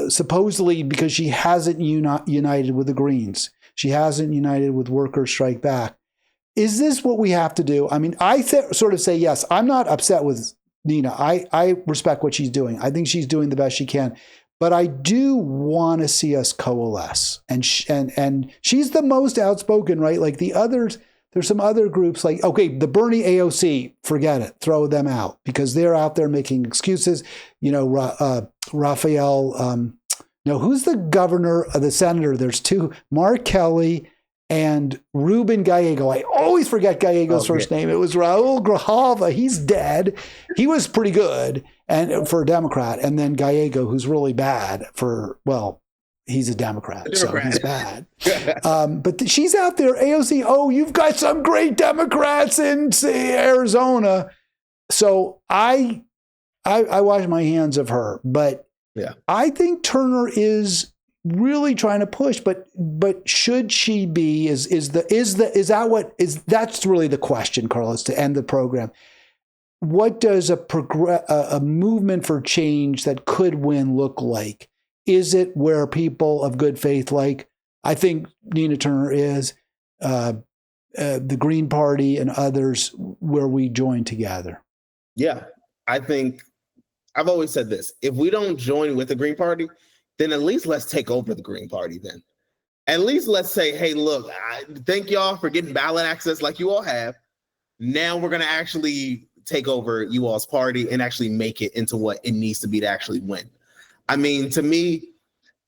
supposedly because she hasn't united with the Greens. She hasn't united with Workers Strike Back. Is this what we have to do? I mean, I sort of say yes. I'm not upset with Nina. I respect what she's doing. I think she's doing the best she can. But I do want to see us coalesce. And she's the most outspoken, right? Like the others, there's some other groups like, okay, the Bernie AOC, forget it. Throw them out because they're out there making excuses. Raphael, who's the governor of the senator? There's two, Mark Kelly and Ruben Gallego. I always forget Gallego's first name. It was Raul Grijalva. He's dead. He was pretty good for a Democrat. And then Gallego, who's really bad he's a Democrat, so he's bad. But she's out there, AOC, you've got some great Democrats in Arizona. So I wash my hands of her. But I think Turner is really trying to push, but should she be? That's really the question, Carlos, to end the program. What does a movement for change that could win look like? Is it where people of good faith, like I think Nina Turner is, the Green Party and others, where we join together? Yeah, I think I've always said this: if we don't join with the Green Party, then at least let's take over the Green Party then. At least let's say, hey, look, thank y'all for getting ballot access like you all have. Now we're going to actually take over you all's party and actually make it into what it needs to be to actually win. I mean, to me,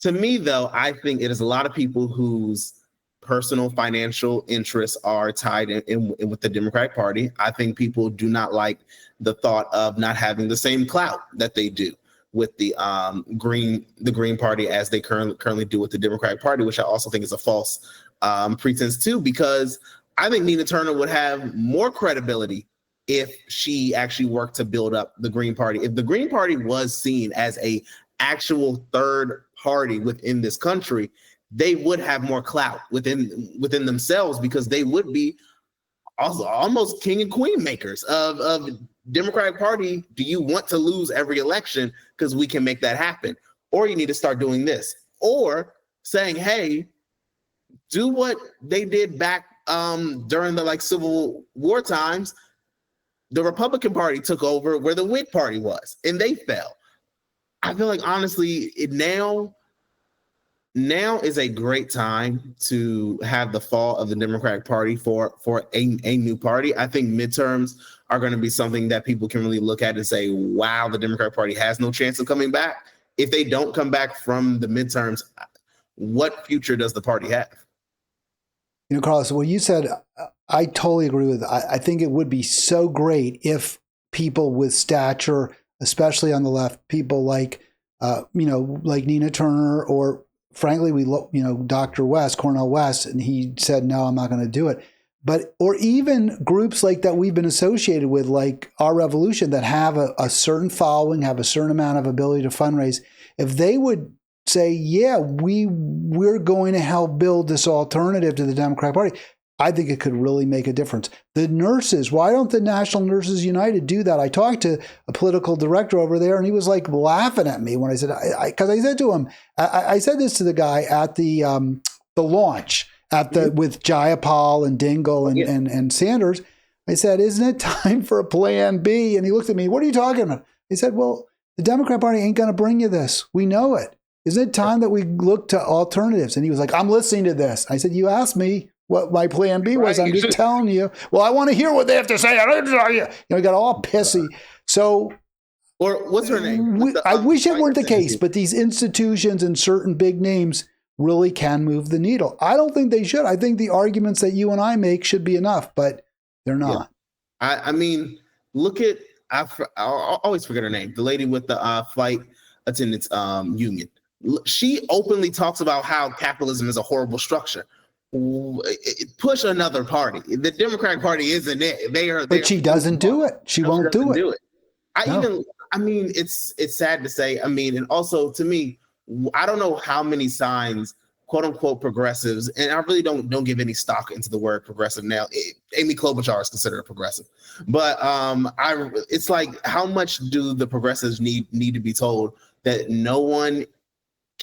though, I think it is a lot of people whose personal financial interests are tied in with the Democratic Party. I think people do not like the thought of not having the same clout that they do with the Green Party as they currently do with the Democratic Party, which I also think is a false pretense too, because I think Nina Turner would have more credibility if she actually worked to build up the Green Party. If the Green Party was seen as a actual third party within this country, they would have more clout within themselves, because they would be also almost king and queen makers of Democratic Party. Do you want to lose every election? Because we can make that happen. Or you need to start doing this. Or saying, hey, do what they did back during the Civil War times. The Republican Party took over where the Whig Party was, and they fell. I feel like, honestly, now is a great time to have the fall of the Democratic Party for a new party. I think midterms are going to be something that people can really look at and say, wow, the Democratic Party has no chance of coming back. If they don't come back from the midterms, what future does the party have? Carlos, what you said, I totally agree with. I think it would be so great if people with stature, especially on the left, people like Nina Turner, or frankly, Dr. West, Cornel West, and he said, no, I'm not going to do it. Or even groups like that we've been associated with, like Our Revolution, that have a certain following, have a certain amount of ability to fundraise. If they would say, yeah, we're going to help build this alternative to the Democratic Party, I think it could really make a difference. The nurses, why don't the National Nurses United do that? I talked to a political director over there, and he was laughing at me when I said, because I said to him, I said this to the guy at the launch with Jayapal and Dingell and Sanders. I said, isn't it time for a plan B? And he looked at me, what are you talking about? He said, well, the Democrat Party ain't going to bring you this. We know it. Isn't it time that we look to alternatives? And he was like, I'm listening to this. I said, you asked me what my plan B was. Right. I'm just telling you. Well, I want to hear what they have to say. He got all pissy. So, or what's her name? I wish it weren't the case, but these institutions and certain big names really can move the needle. I don't think they should. I think the arguments that you and I make should be enough. But They're not. I mean, look at I'll always forget her name. The lady with the flight attendants union. She openly talks about how capitalism is a horrible structure. Push another party. The Democratic Party isn't it. But she doesn't do it. She won't do it. I mean, it's sad to say. I mean, and also to me, I don't know how many signs, quote unquote, progressives, and I really don't give any stock into the word progressive now. Amy Klobuchar is considered a progressive, but it's like, how much do the progressives need to be told that no one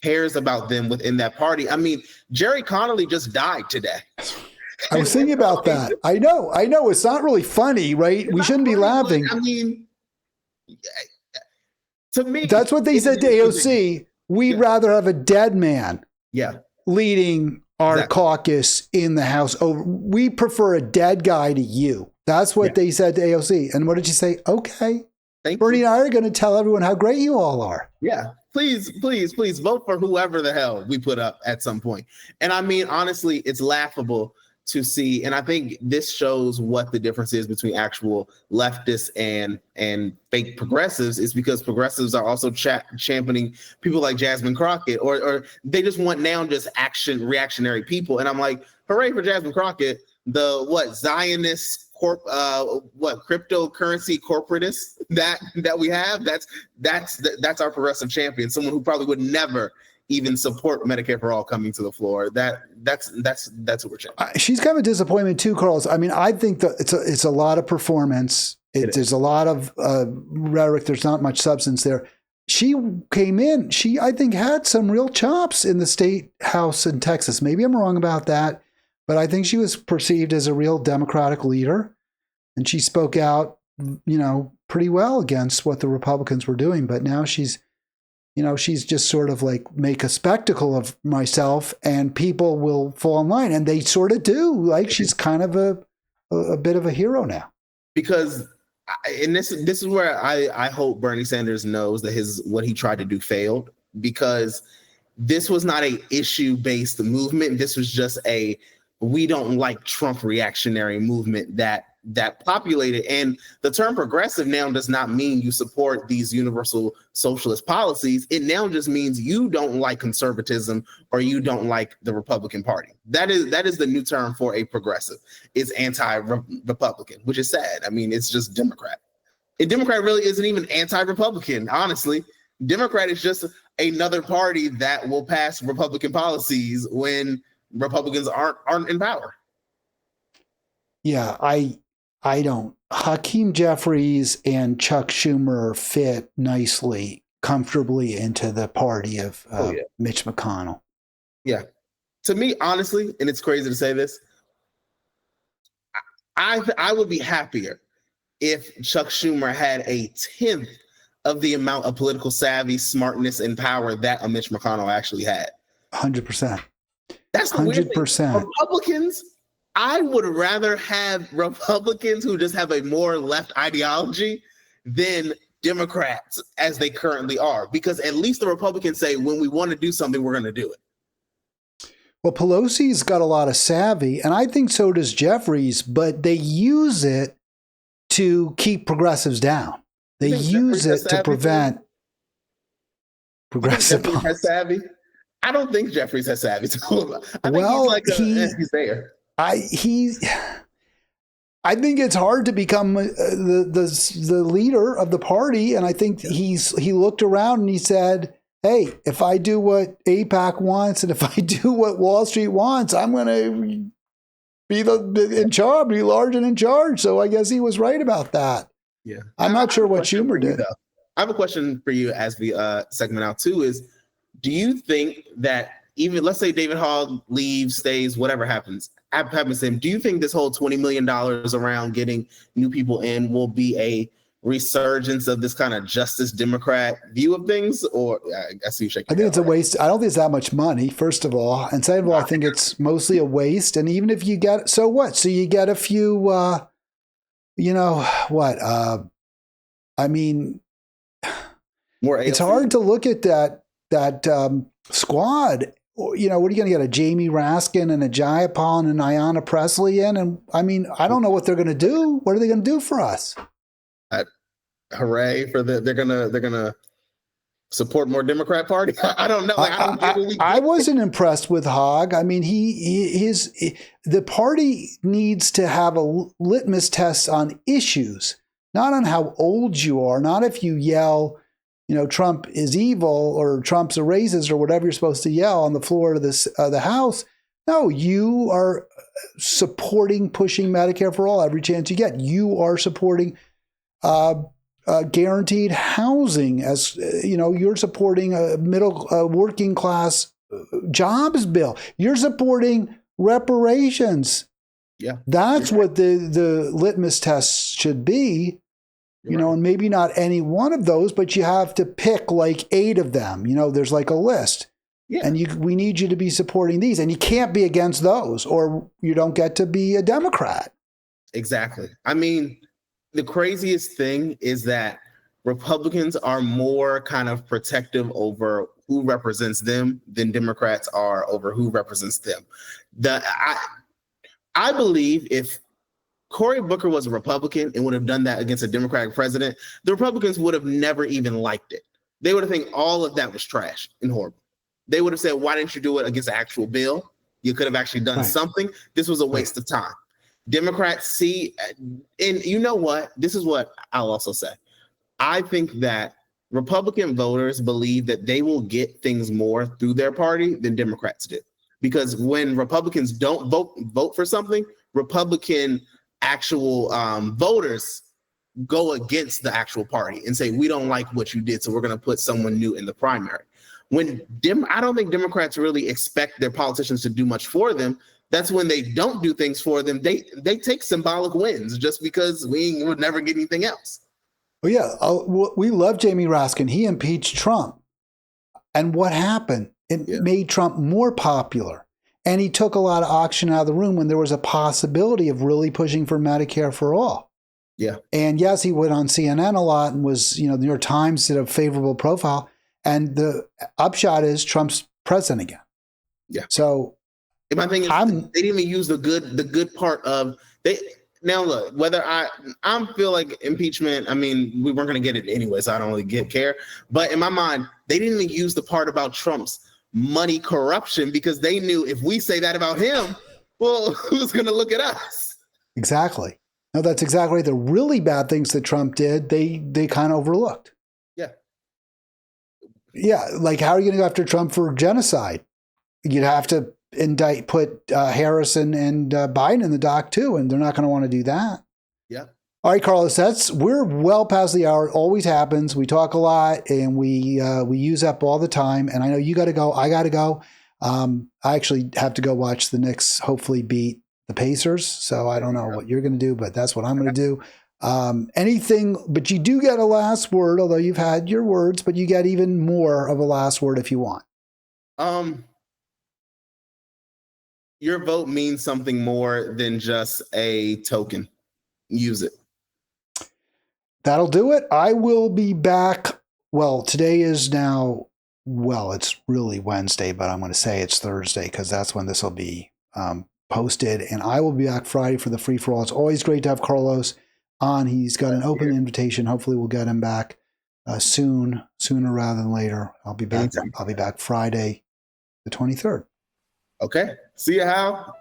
cares about them within that party? I mean, Jerry Connolly just died today. I was thinking about that. I know. It's not really funny, right? We shouldn't be laughing. I mean, to me, that's what they said to AOC. We'd rather have a dead man leading our caucus in the House. We prefer a dead guy to you. That's what they said to AOC. And what did she say? Okay. Bernie and I are going to tell everyone how great you all are. Yeah. Please vote for whoever the hell we put up at some point. And I mean, honestly, it's laughable to see. And I think this shows what the difference is between actual leftists and fake progressives, is because progressives are also championing people like Jasmine Crockett, or they just want now just reactionary people. And I'm like, hooray for Jasmine Crockett, the Zionist cryptocurrency corporatists that we have. That's our progressive champion, someone who probably would never even support Medicare for all coming to the floor. That's what we're checking. She's kind of a disappointment too, Carlos. I mean, I think that it's a lot of performance. There's a lot of rhetoric. There's not much substance there. She came in. She, I think, had some real chops in the state house in Texas. Maybe I'm wrong about that, but I think she was perceived as a real Democratic leader, and she spoke out, pretty well against what the Republicans were doing. But now she's just sort of like, make a spectacle of myself and people will fall in line. And they sort of do. Like, she's kind of a bit of a hero now. Because, and this is where I hope Bernie Sanders knows that what he tried to do failed, because this was not a issue-based movement. This was just a, we don't like Trump reactionary movement that populated. And the term progressive now does not mean you support these universal socialist policies. It now just means you don't like conservatism, or you don't like the Republican Party. That is the new term for a progressive. It's anti-Republican, which is sad. I mean, it's just Democrat. A Democrat really isn't even anti-Republican, honestly. Democrat is just another party that will pass Republican policies when Republicans aren't in power. Yeah, I don't. Hakeem Jeffries and Chuck Schumer fit nicely, comfortably into the party of Mitch McConnell. Yeah. To me, honestly, and it's crazy to say this, I would be happier if Chuck Schumer had a 10th of the amount of political savvy, smartness, and power that a Mitch McConnell actually had. 100%. That's the 100%. Republicans, I would rather have Republicans who just have a more left ideology than Democrats as they currently are, because at least the Republicans say, when we want to do something, we're going to do it. Well, Pelosi's got a lot of savvy, and I think so does Jeffries, but they use it to keep progressives down. They use it to prevent progressive policy. Has savvy? I don't think Jeffries has savvy. I think he's there. I think it's hard to become the leader of the party, and I think he looked around and he said, "Hey, if I do what AIPAC wants and if I do what Wall Street wants, I'm going to be in charge, be large and in charge." So I guess he was right about that. Yeah, I'm not sure what Schumer did. I have a question for you as we segment out too. Is, do you think that, even, let's say David Hogg leaves, stays, whatever happens to him, do you think this whole $20 million around getting new people in will be a resurgence of this kind of Justice Democrat view of things? Or I see you shaking. I think it's a waste. I don't think it's that much money, first of all. And second of all, I think it's mostly a waste. And even if you get, so what? So you get a few, I mean, more AOC. It's hard to look at that squad what are you going to get, a Jamie Raskin and a Jayapal and an Ayanna Pressley in? And I mean, I don't know what they're going to do. What are they going to do for us? Hooray for they're gonna support more Democrat Party. I don't know. Like, I don't get what we. I wasn't impressed with Hogg. I mean, the party needs to have a litmus test on issues, not on how old you are, not if you yell, Trump is evil or Trump's a racist or whatever you're supposed to yell on the floor of the House. No, you are supporting pushing Medicare for all every chance you get. You are supporting guaranteed housing, as you're supporting a working class jobs bill. You're supporting reparations. Yeah, that's what the litmus test should be. And maybe not any one of those, but you have to pick like 8 of them. There's like a list. Yeah. And we need you to be supporting these, and you can't be against those, or you don't get to be a Democrat. Exactly. I mean, the craziest thing is that Republicans are more kind of protective over who represents them than Democrats are over who represents them. I believe if Cory Booker was a Republican and would have done that against a Democratic president, the Republicans would have never even liked it. They would have think all of that was trash and horrible. They would have said, why didn't you do it against an actual bill? You could have actually done something. This was a waste of time. Democrats see, and you know what? This is what I'll also say. I think that Republican voters believe that they will get things more through their party than Democrats do. Because when Republicans don't vote for something, Republican actual voters go against the actual party and say, we don't like what you did, so we're going to put someone new in the primary. I don't think Democrats really expect their politicians to do much for them. That's when they don't do things for them. They take symbolic wins just because we would never get anything else. Well, yeah, we love Jamie Raskin. He impeached Trump. And what happened? It made Trump more popular. And he took a lot of oxygen out of the room when there was a possibility of really pushing for Medicare for all. Yeah. And yes, he went on CNN a lot and was, the New York Times did a favorable profile. And the upshot is Trump's president again. Yeah. So my thing is, they didn't even use the good part of they. Now look, whether I feel like impeachment. I mean, we weren't going to get it anyway, so I don't really care. But in my mind, they didn't even use the part about Trump's money corruption because they knew if we say that about him, well, who's going to look at us? Exactly. No, that's exactly right. The really bad things that Trump did, they kind of overlooked. Yeah. Yeah, like how are you going to go after Trump for genocide? You'd have to put Harrison and Biden in the dock too, and they're not going to want to do that. Yeah. All right, Carlos, we're well past the hour. It always happens. We talk a lot and we use up all the time. And I know you got to go. I got to go. I actually have to go watch the Knicks hopefully beat the Pacers. So I don't know what you're going to do, but that's what I'm going to do. Anything, but you do get a last word, although you've had your words, but you get even more of a last word if you want. Your vote means something more than just a token. Use it. That'll do it. I will be back. Well, today is now, it's really Wednesday, but I'm going to say it's Thursday because that's when this will be posted. And I will be back Friday for the free for all. It's always great to have Carlos on. He's got an open invitation. Hopefully we'll get him back sooner rather than later. I'll be back. Anytime. I'll be back Friday, the 23rd. Okay. See you, Hal.